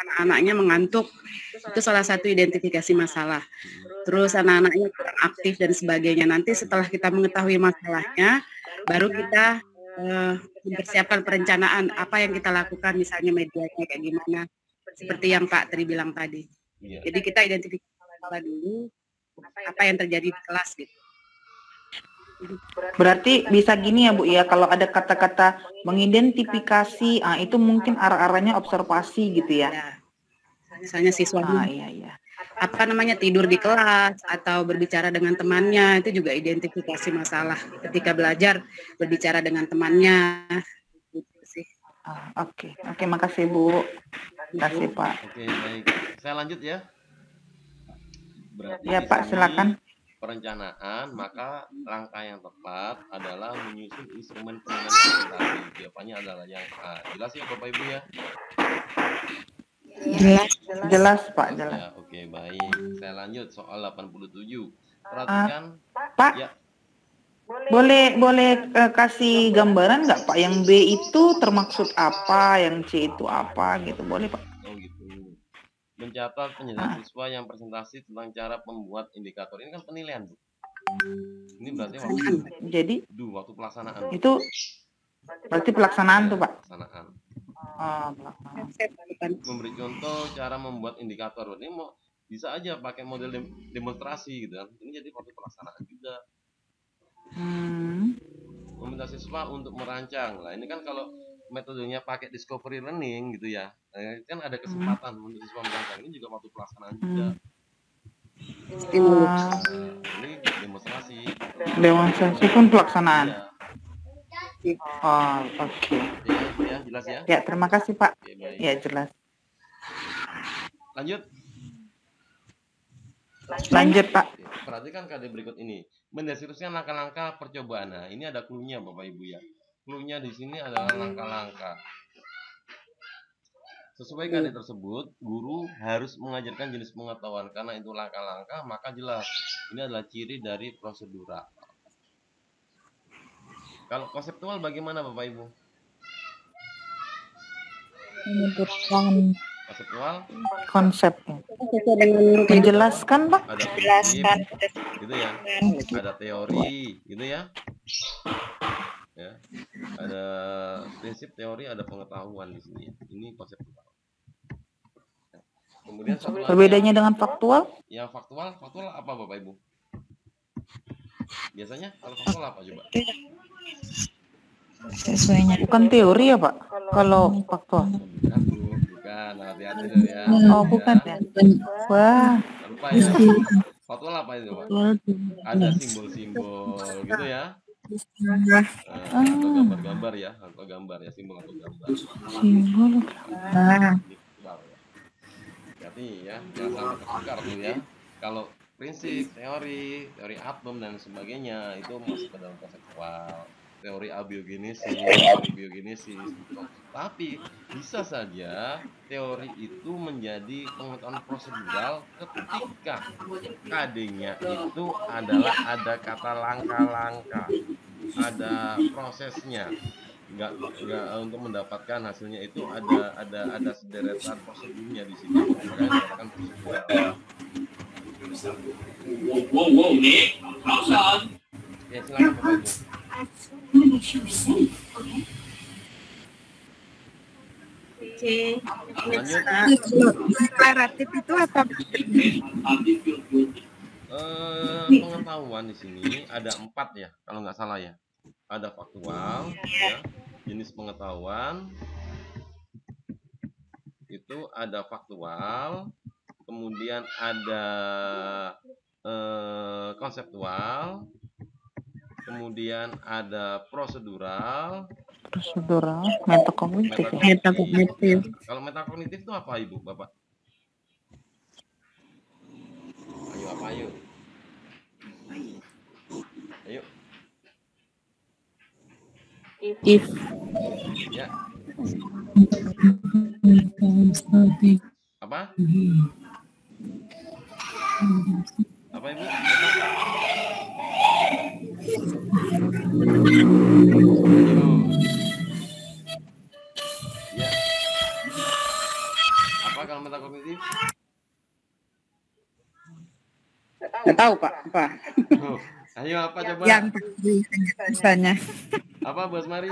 anak-anaknya mengantuk, itu salah satu identifikasi masalah. Terus anak-anaknya kurang aktif dan sebagainya. Nanti setelah kita mengetahui masalahnya, baru kita mempersiapkan perencanaan apa yang kita lakukan, misalnya medianya kayak gimana, seperti yang Pak Tri bilang tadi. Jadi kita identifikasi masalah dulu, apa yang terjadi di kelas gitu. Berarti bisa gini ya Bu ya, kalau ada kata-kata mengidentifikasi, itu mungkin arah-arahnya observasi gitu ya. Misalnya siswa apa namanya tidur di kelas atau berbicara dengan temannya, itu juga identifikasi masalah ketika belajar berbicara dengan temannya gitu sih. Oke, makasih Bu. Makasih Pak. Oke, baik. Saya lanjut ya. Berarti ya Pak, silakan. Perencanaan, maka langkah yang tepat adalah menyusun instrumen penilaian presentasi. Jawabannya adalah yang A. Jelas ya Bapak Ibu ya? Jelas Pak, jelas. Ya, oke, baik. Saya lanjut soal 87. Perhatikan Pak, ya. boleh kasih gambaran nggak Pak, yang B itu termaksud apa, yang C itu apa gitu, boleh Pak? Oh gitu. Mencatat penjelasan siswa yang presentasi tentang cara membuat indikator. Ini kan penilaian, Bu. Ini berarti waktu pelaksanaan. Itu berarti pelaksanaan tuh Pak. Pelaksanaan. Memberi contoh cara membuat indikator. Ini mau bisa aja pakai model demonstrasi gitu kan. Ini jadi waktu pelaksanaan juga. Meminta siswa untuk merancang. Nah, ini kan kalau metodenya pakai discovery learning gitu ya. Kan ada kesempatan untuk siswa merancang. Ini juga waktu pelaksanaan juga. Ini demonstrasi. Demonstrasi pun pelaksanaan. Oke. Ya, jelas ya. Ya, terima kasih Pak. Ya, jelas. Lanjut Pak. Perhatikan KD berikut ini. Mendeskripsikan langkah-langkah percobaan. Nah, ini ada clue-nya Bapak Ibu ya. Clue-nya di sini adalah langkah-langkah. Sesuai KD tersebut, guru harus mengajarkan jenis pengetahuan. Karena itu langkah-langkah, maka jelas ini adalah ciri dari prosedural. Kalau konseptual bagaimana Bapak Ibu? Konseptual? Konsepnya. Menjelaskan Pak? Ada prinsip, gitu ya. Ada teori, gitu ya. Ya. Ada prinsip, teori, ada pengetahuan di sini. Ini konseptual. Kemudian perbedaannya dengan faktual? Yang faktual apa Bapak Ibu? Biasanya kalau faktual apa coba? Sesuainya. Bukan teori ya Pak? Kalau faktual? Bukan, hati-hati dulu ya. Oh, bukan ya. Wah. Lupa ya. Faktual apa itu Pak? Ada simbol-simbol gitu ya. Atau gambar-gambar ya, atau gambar ya, simbol atau gambar. Simbol. Hati ya, jangan sampai tertukar tuh ya. Kalau prinsip, teori atom dan sebagainya itu masuk ke dalam konseptual. Teori abiogenesis, teori biogenesis gitu. Tapi bisa saja teori itu menjadi pengetahuan prosedural ketika KD-nya itu adalah ada kata langkah-langkah, ada prosesnya. untuk mendapatkan hasilnya itu ada sederetan prosedurnya di situ. Makanya dikatakan prosedural. Ya, silakan Bapak Ibu. Deklaratif itu apa? Pengetahuan di sini ada 4 ya, kalau nggak salah ya. Ada faktual, ya, jenis pengetahuan itu ada faktual, kemudian ada konseptual, kemudian ada prosedural, metakognitif. Kalau metakognitif itu apa Ibu, Bapak? Ayo apa ayo? Ayo. If. Ya. Apa? Apa Ibu? Ya. Apa kalau metakognitif? Nggak tahu Pak. Apa? Oh, ayo apa coba? Yang misalnya. Apa Bos Mari?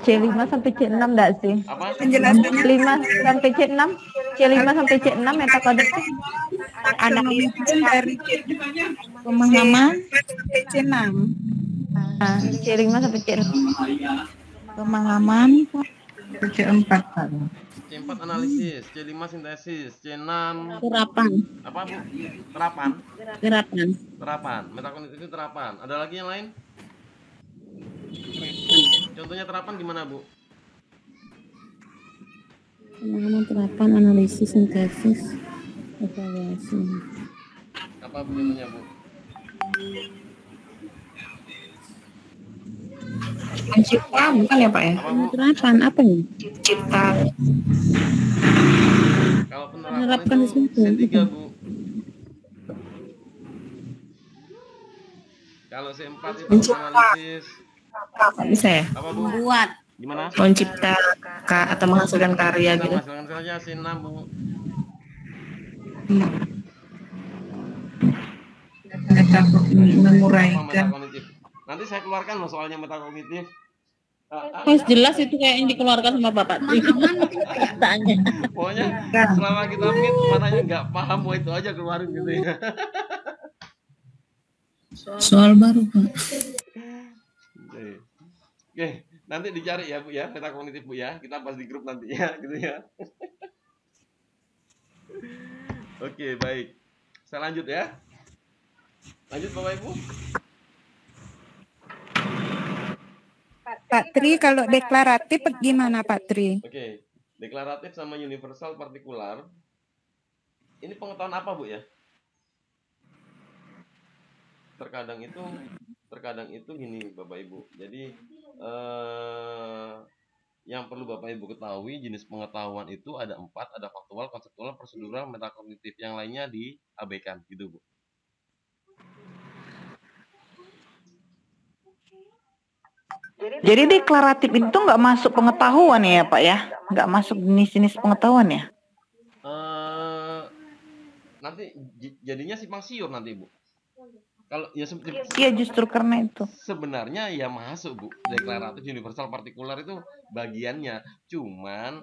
C5 sampai C6 enggak sih? Apa? Penjelasannya 5 sampai C6, C5 sampai C6 metakognitif. analisis dari pemahaman C6. Nah, C5 sampai C6. Pemahaman C4 Pak. C4 analisis, C5 sintesis, C6 Terapan. apa Bu? Terapan. Terapan. Metakognitif itu terapan. Ada lagi yang lain? Contohnya terapan gimana Bu? Pemahaman terapan, analisis, sintesis, evaluasi. Apa Bu contohnya Bu? Pencipta bukan ya Pak ya? Apa Bu? Terapan apa ya? Cipta. Kalau Menerapkan penerapan itu di situ. C3 Bu. Kalau C4 itu analisis. Bisa ya? Apa Bu? Buat. Gimana? Mencipta atau menghasilkan karya Kita gitu. menghasilkan saja C6 Bu. Menguraikan. Metakognitif. Nanti saya keluarkan loh soalnya metakognitif. Jelas itu kayak yang dikeluarkan sama Bapak. Tanya. Pokoknya selama kita meet mana yang nggak paham mau itu aja keluarin gitu ya. Soal baru Pak. Oke, nanti dicari ya Bu ya, metakognitif Bu ya. Kita bahas di grup nanti ya, gitu ya. Oke, baik. Saya lanjut ya. Lanjut Bapak Ibu. Pak Tri, kalau deklaratif gimana Pak Tri? Oke, deklaratif sama universal partikular. Ini pengetahuan apa Bu ya? Terkadang itu gini Bapak Ibu. Jadi yang perlu Bapak Ibu ketahui, jenis pengetahuan itu ada 4, ada faktual, konseptual, prosedural, metakognitif. Yang lainnya diabaikan gitu Bu. Jadi deklaratif itu nggak masuk pengetahuan ya Pak ya? Nggak masuk jenis-jenis pengetahuan ya? Nanti jadinya simpang siur nanti Bu. Kalau ya Iya justru karena itu. sebenarnya ya masuk Bu. Deklaratif, universal, partikular itu bagiannya. Cuman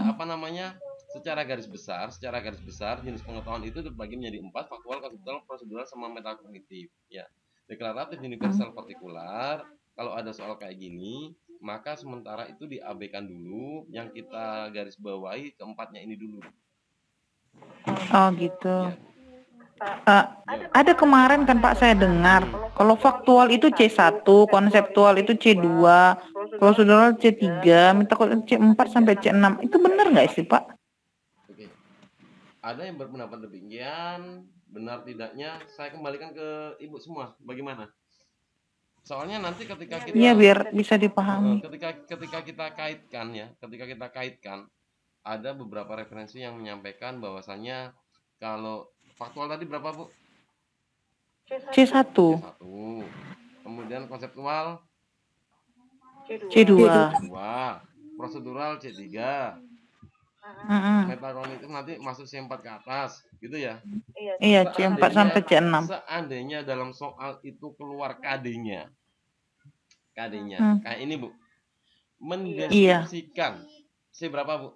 apa namanya? Secara garis besar jenis pengetahuan itu terbagi menjadi 4, faktual, konseptual, prosedural, sama metakognitif. Ya. Deklaratif, universal, partikular. Kalau ada soal kayak gini, maka sementara itu diabaikan dulu. Yang kita garis bawahi keempatnya ini dulu. Oh gitu. Ada kemarin kan Pak saya dengar, kalau faktual itu C1, konseptual itu C2, prosedural C3, metakognitif C4 sampai C6. Itu benar nggak sih Pak? Oke. Ada yang berpendapat demikian, benar tidaknya saya kembalikan ke Ibu semua. Bagaimana? Soalnya nanti ketika kita Iya biar bisa dipahami. ketika kita kaitkan ada beberapa referensi yang menyampaikan bahwasannya kalau faktual tadi berapa Bu? C1. Kemudian konseptual C2. Prosedural C3. Metakognitif nanti masuk C4 ke atas, gitu ya? Iya, C4 sampai C6. Seandainya dalam soal itu keluar KD-nya. Kayak ini, Bu. Mendeskripsikan. C berapa, Bu?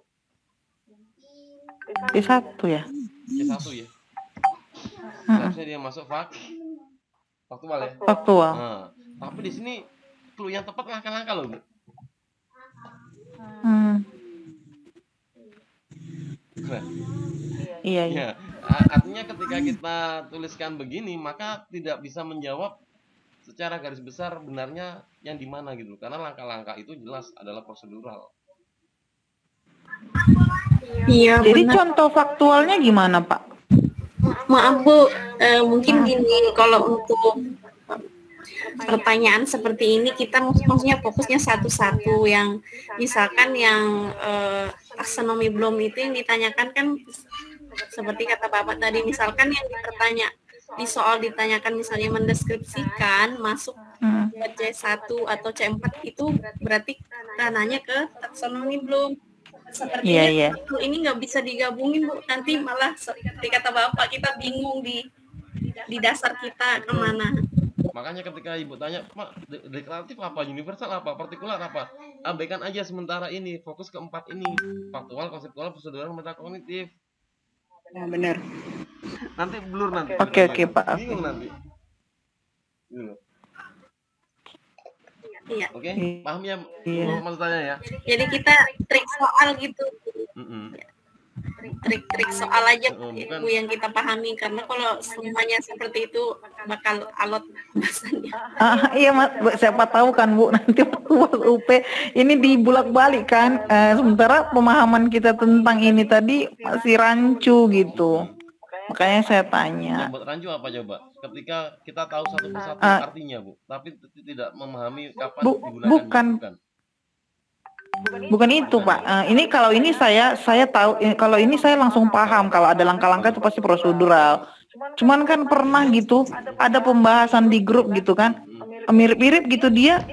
C1 ya? C1 ya? Seharusnya dia masuk faktual ya? Faktual. Nah, tapi di sini clue yang tepat langkah-langkah loh, Bu. Iya. Artinya ketika kita tuliskan begini, maka tidak bisa menjawab secara garis besar benarnya yang di mana gitu. Karena langkah-langkah itu jelas adalah prosedural. Iya. Jadi contoh faktualnya gimana, Pak? Maaf Bu, mungkin gini, kalau untuk pertanyaan seperti ini kita maksudnya fokusnya satu-satu, yang misalkan yang taksonomi belum itu yang ditanyakan kan seperti kata Bapak tadi, misalkan yang di soal ditanyakan misalnya mendeskripsikan masuk C1 atau C4 itu berarti ranahnya ke taksonomi belum. Sepertinya ini nggak bisa digabungin Bu, nanti malah seperti kata Bapak kita bingung di dasar kita kemana. Makanya ketika Ibu tanya, Pak, deklaratif apa, universal apa, partikular apa, abaikan aja sementara ini, fokus ke 4 ini, faktual, konseptual, prosedural, metakognitif. Nah, benar. Nanti blur nanti. Oke, Pak. Bingung nanti. Gitu. Iya. Oke, paham ya maksudnya ya? Jadi kita trik soal gitu. Trik soal aja Bu yang kita pahami, karena kalau semuanya seperti itu bakal alot bahasanya. Iya Mas, siapa tahu kan Bu, nanti waktu UP ini dibulak-balik kan, sementara pemahaman kita tentang ini tadi masih rancu gitu. Makanya saya tanya. Buat rancu apa coba? Ketika kita tahu satu persatu artinya, Bu, tapi tidak memahami kapan digunakan. Bukan itu, Pak. Ini kalau ini saya tahu, kalau ini saya langsung paham kalau ada langkah-langkah itu pasti prosedural. Cuman kan pernah gitu ada pembahasan di grup gitu kan, mirip-mirip gitu, dia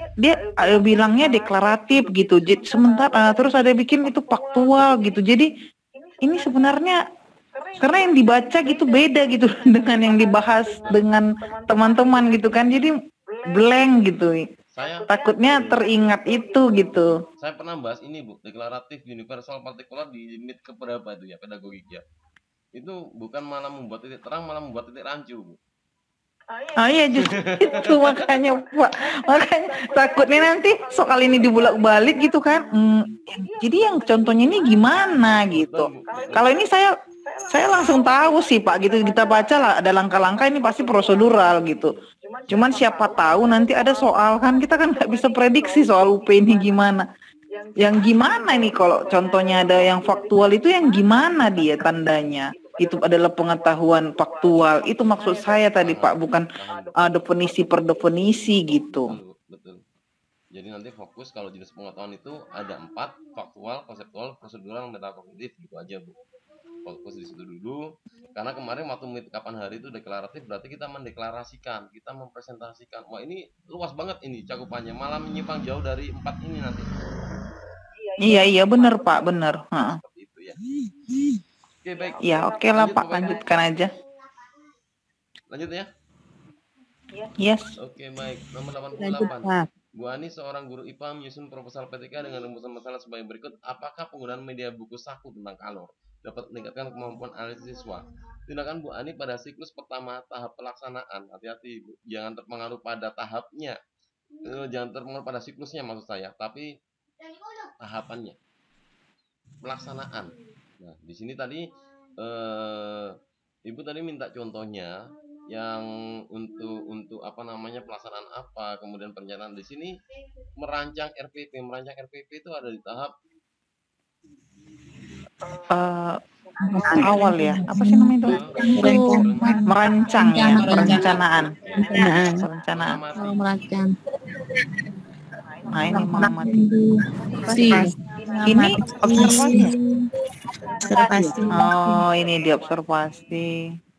bilangnya deklaratif gitu. Sementara terus ada bikin itu faktual gitu. Jadi ini sebenarnya karena yang dibaca gitu beda gitu dengan yang dibahas dengan teman-teman gitu kan, jadi blank gitu. Takutnya teringat itu gitu. Saya pernah bahas ini Bu, deklaratif, universal, partikular di unit keberapa itu ya, pedagogik ya. Itu bukan malah membuat titik terang, malah membuat titik rancu Bu. Iya justru itu makanya Pak. Makanya takutnya nanti soal ini dibulak-balik gitu kan. Jadi yang contohnya ini gimana gitu. Kalau ini saya langsung tahu sih Pak gitu, kita baca lah ada langkah-langkah ini pasti prosedural gitu. Cuman siapa tahu nanti ada soal kan, kita kan nggak bisa prediksi soal UP ini gimana. Yang gimana ini kalau contohnya ada yang faktual itu yang gimana dia tandanya. Itu adalah pengetahuan faktual. Itu maksud saya tadi Pak, bukan definisi per definisi gitu. Betul. Jadi nanti fokus kalau jenis pengetahuan itu ada 4, faktual, konseptual, prosedural, metakognitif gitu aja Bu. Fokus di situ dulu, karena kemarin waktu meet kapan hari itu deklaratif, berarti kita mendeklarasikan, kita mempresentasikan. Wah ini luas banget ini cakupannya, malah menyimpang jauh dari 4 ini nanti. Iya benar Pak, benar. Seperti itu ya. Oke baik. Ya oke lah Pak, lanjutkan aja. Lanjut ya. Yes. Oke baik, nomor 88. Bu Ani, seorang guru IPA, menyusun proposal PTK dengan rumusan masalah sebagai berikut. Apakah penggunaan media buku saku tentang kalor dapat meningkatkan kemampuan analisis siswa? Tindakan Bu Ani pada siklus pertama tahap pelaksanaan. Hati-hati Bu, jangan terpengaruh pada tahapnya, jangan terpengaruh pada siklusnya maksud saya, tapi tahapannya, pelaksanaan. Nah di sini tadi Ibu tadi minta contohnya yang untuk apa namanya pelaksanaan apa, kemudian perencanaan. Di sini merancang RPP itu ada di tahap awal ya, apa sih namanya itu? Merancang ya, perencanaan. Merancang. Nah ini mengamati. Ini observasi. Oh ini di observasi.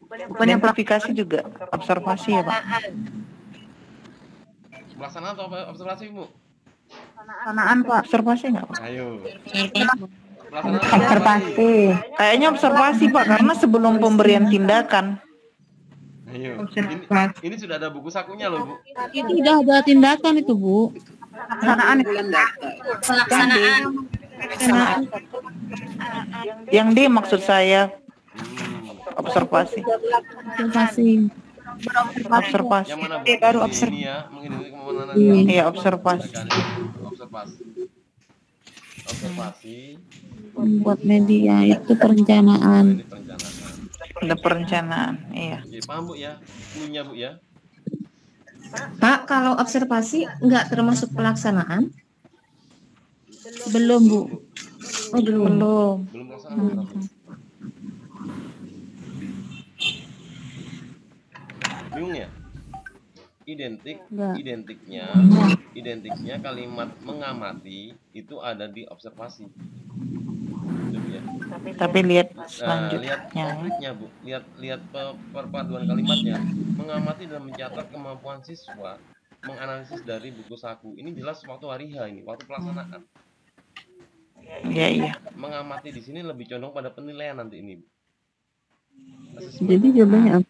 Identifikasi juga observasi ya Pak. Pelaksanaan atau observasi Bu? Pelaksanaan Pak, observasi nggak Pak? Ayo. Observasi. Kayaknya observasi Pak, karena sebelum pemberian tindakan. Ayo. Ini sudah ada buku sakunya loh, Bu. Itu udah ada tindakan itu, Bu. Pelaksanaan. Pelaksanaan. Yang D maksud saya. Observasi. Observasi. Yang mana, Bu? Baru Ini ya, mengidentifikasi kemampuan Iya, observasi. Observasi. Membuat media itu perencanaan. Ada perencanaan, iya. Oke, paham Bu ya? Punya Bu ya? Pak, kalau observasi nggak termasuk pelaksanaan? Belum, Bu. Oh, belum. Belum pelaksanaan. Bingung ya? Identiknya kalimat mengamati itu ada di observasi. Ya. Tapi lihat lihat selanjutnya. konkretnya Bu, lihat perpaduan kalimatnya. Mengamati dan mencatat kemampuan siswa menganalisis dari buku saku. Ini jelas waktu hari H ini, waktu pelaksanaan. Iya. Mengamati di sini lebih condong pada penilaian nanti ini. Jadi jawabannya apa?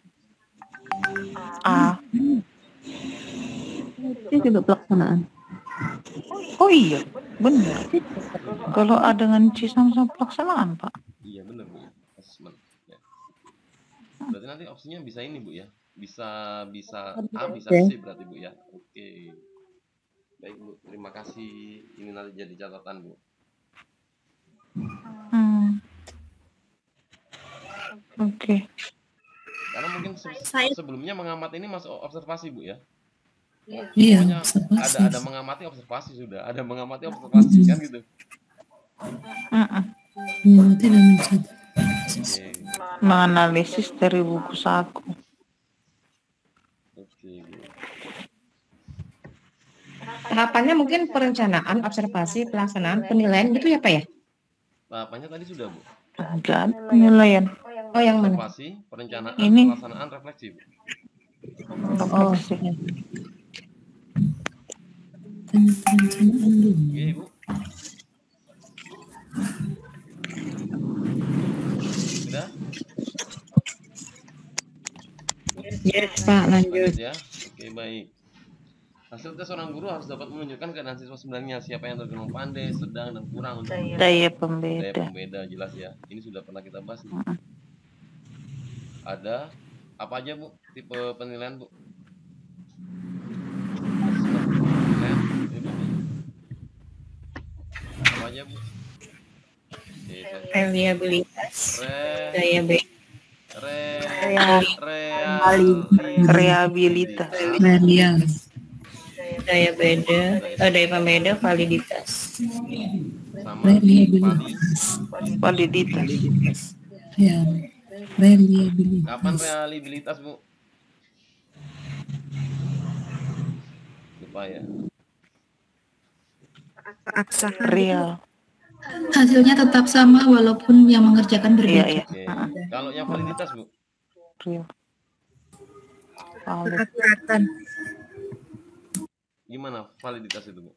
A. Itu juga pelaksanaan. Oh iya, benar. Kalau A dengan C sama-sama pelaksanaan, Pak. Iya benar Bu ya, assessment. Ya. Berarti nanti opsinya bisa ini Bu ya, bisa A, bisa C berarti Bu ya. Oke. Baik Bu, terima kasih. Ini nanti jadi catatan Bu. Oke. Karena mungkin sebelumnya mengamati ini masuk observasi Bu ya. Iya, Ada mengamati observasi sudah, ada mengamati observasi kan gitu. Mengamati dan mencatat. Oke. Menganalisis dari buku saku. Oke. Tahapannya mungkin perencanaan, observasi, pelaksanaan, penilaian gitu ya Pak ya? Tahapannya tadi sudah Bu. Enggak, penilaian. Oh yang mana? Observasi, perencanaan, Ini. pelaksanaan, refleksi Bu. Oh. Perencanaan dulu. Oke Ibu. Sudah? Yes Pak, lanjut. Ya. Oke, baik. Hasil tes seorang guru harus dapat menunjukkan keadaan siswa sebenarnya, siapa yang tergolong pandai, sedang, dan kurang untuk Daya daya pembeda. pembeda, jelas ya. Ini sudah pernah kita bahas nih. Ada apa aja Bu tipe penilaian Bu? Penilaian, ini, Bu. Apa aja Bu? Oke, Reliabilitas, daya Reliabilitas. daya beda, daya pembeda, validitas. sama Validitas. Ya, reliabilitas. kapan reliabilitas Bu? Lupa ya. Real. Hasilnya tetap sama walaupun yang mengerjakan berbeda. Iya. Oke. Kalau yang validitas Bu? Real. Akuratan. Gimana validitas itu Bu?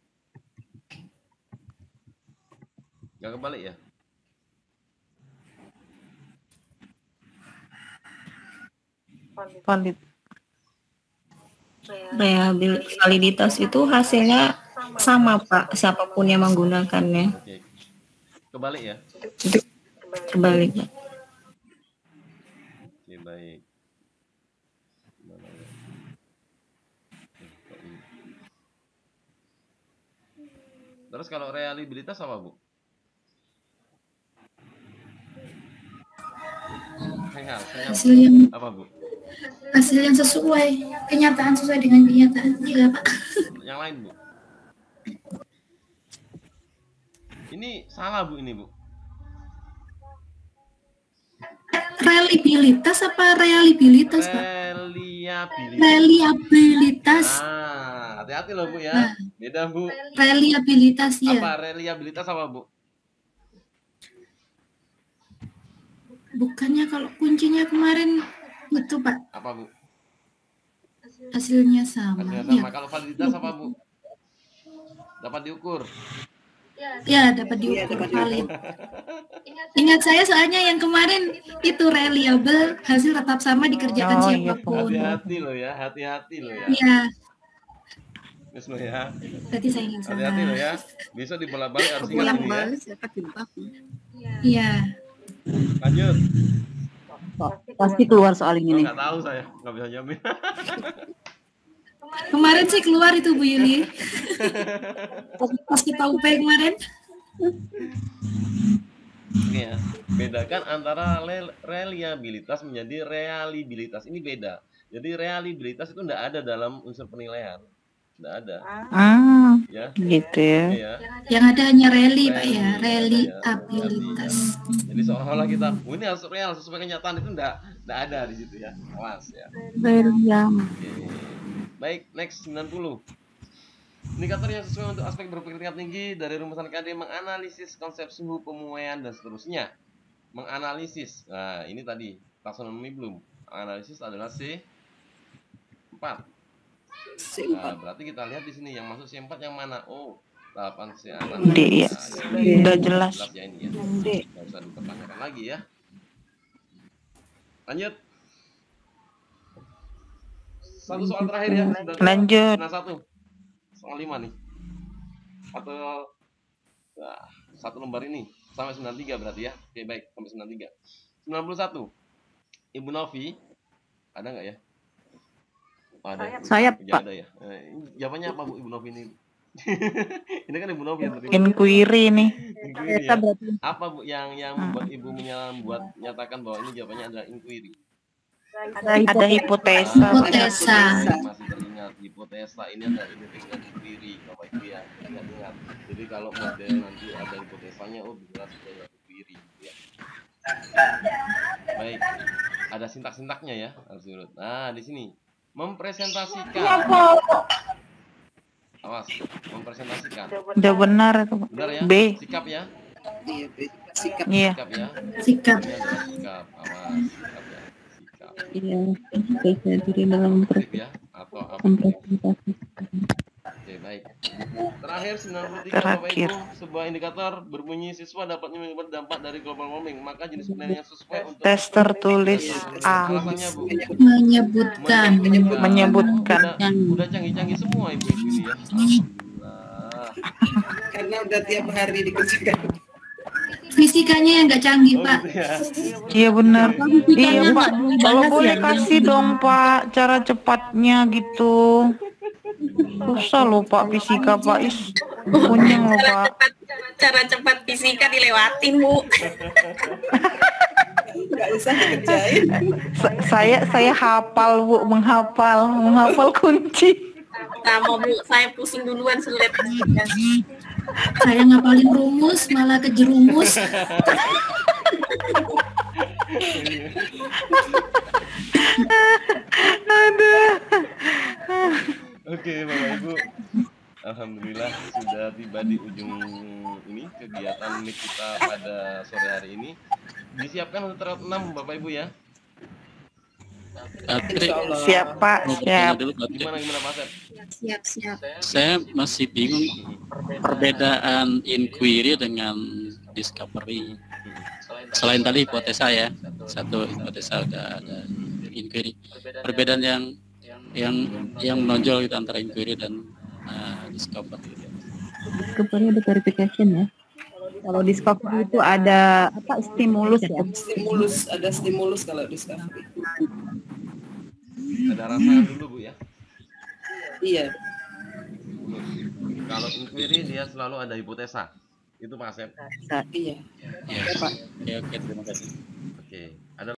Gak kebalik ya? Valid. Validitas itu hasilnya sama Pak, siapapun yang menggunakannya. Oke. Kebalik ya? Kebalik Pak. Oke, baik. Gimana ya? Terus kalau reliabilitas apa Bu? Hasil yang apa Bu? hasil yang sesuai kenyataan, sesuai dengan kenyataan juga Pak. Yang lain Bu? Ini salah Bu ini Bu. Reliabilitas apa reliabilitas Pak? Reliabilitas. Hati-hati loh Bu ya. Beda Bu. Reliabilitas ya. Apa reliabilitas apa Bu? Bukannya kalau kuncinya kemarin itu Pak, Apa Bu? hasilnya sama. Hasilnya sama. Ya. Kalau validitas apa Bu? Dapat diukur. Ya, dapat diukur valid. Ingat saya soalnya yang kemarin itu reliable, hasil tetap sama dikerjakan siapapun. Hati-hati loh ya, hati-hati loh ya. Iya. Terus lo ya. Berarti saya yang salah. Hati-hati loh ya. Besok dibolak-balik harus ingat ini ya. Iya. Lanjut. Pasti keluar soal ini nih. Nggak tahu saya, nggak bisa jamin. Kemarin sih keluar itu Bu Yuli. Pas kita UP kemarin. Ini ya, bedakan antara reliabilitas menjadi realibilitas. Ini beda. Jadi reliabilitas itu enggak ada dalam unsur penilaian. Enggak ada. Ya. Gitu ya. Ya. Yang ada hanya reli, Pak ya, reliabilitas. Jadi seolah-olah kita, ini harus real sesuai kenyataan, itu enggak ada di situ ya. Awas ya. Oke. Baik, next 90. Indikator yang sesuai untuk aspek berpikir tingkat tinggi dari rumusan KD menganalisis konsep suhu, pemuaian, dan seterusnya. Menganalisis. Nah, ini tadi taksonomi belum. Analisis adalah C4. Nah, berarti kita lihat di sini yang masuk C4 yang mana? Oh, 8C anak. D ya. Udah jelas. Ya ini ya. Nggak usah dipertanyakan lagi ya. Lanjut. Satu soal terakhir ya. Lanjut. Nah, soal 5 nih. Atau nah, satu lembar ini sampai 93 berarti ya. Oke, baik, sampai 93. 91. Ibu Novi ada nggak ya? Oh, ada. Saya, Pak. Ada ya. Jawabannya apa Bu Ibu Novi ini? Ini kan Ibu Novi yang inquiry nih. Inquiry, ya. Apa Bu yang membuat Ibu menyatakan bahwa ini jawabannya adalah inquiry? Ada hipotesa. Masih teringat hipotesa ini adalah identik dengan inquiry, Bapak Ibu ya. Ingat. Jadi kalau model nanti ada hipotesanya, oh jelas sudah inquiry ya. Baik. Ada sintak-sintaknya ya, harus diurut. Nah, di sini mempresentasikan. Awas, mempresentasikan. Udah benar itu. Benar ya? B. Sikap ya? Iya, B. Sikap. Iya. Sikap ya? Sikap. Sikap. Awas, sikap ya. Sikap. Iya, saya diri dalam ya? Atau apa? Oke, baik. Terakhir 93 Bapak Ibu, sebuah indikator berbunyi siswa dapat menyebut dampak dari global warming, maka jenis penilaian yang sesuai untuk tes tertulis A. Alasannya Bu. Menyebutkan. Udah canggih-canggih semua Ibu ini ya. Alhamdulillah. Karena udah tiap hari dikerjakan. Fisikanya yang nggak canggih, Pak. Iya benar. Iya Pak. Kalau boleh kasih dong Pak cara cepatnya gitu. Susah loh Pak fisika Pak. Kunyeng loh Pak. Cara cepat fisika dilewatin Bu. Nggak usah dikerjain. Saya hafal Bu, menghafal kunci. Sama Bu, saya pusing duluan sulit. Saya ngapalin rumus malah kejerumus. Oke Bapak Ibu, alhamdulillah sudah tiba di ujung ini kegiatan meet kita pada sore hari ini. Disiapkan untuk terap 6 Bapak Ibu ya. Siap Pak, siap. Gimana Pak Sep? Siap. Saya masih bingung perbedaan inquiry dengan discovery. Selain tadi hipotesa ya, satu hipotesa ada inquiry. Perbedaan yang menonjol gitu antara inquiry dan discovery. Discovery ada verification ya. Kalau discovery itu ada apa? Stimulus ya. Ada stimulus kalau discovery. Ada rasa dulu Bu ya. Iya. Kalau inquiry dia selalu ada hipotesa. Itu Pak Asep. Iya. Oke, terima kasih. Oke.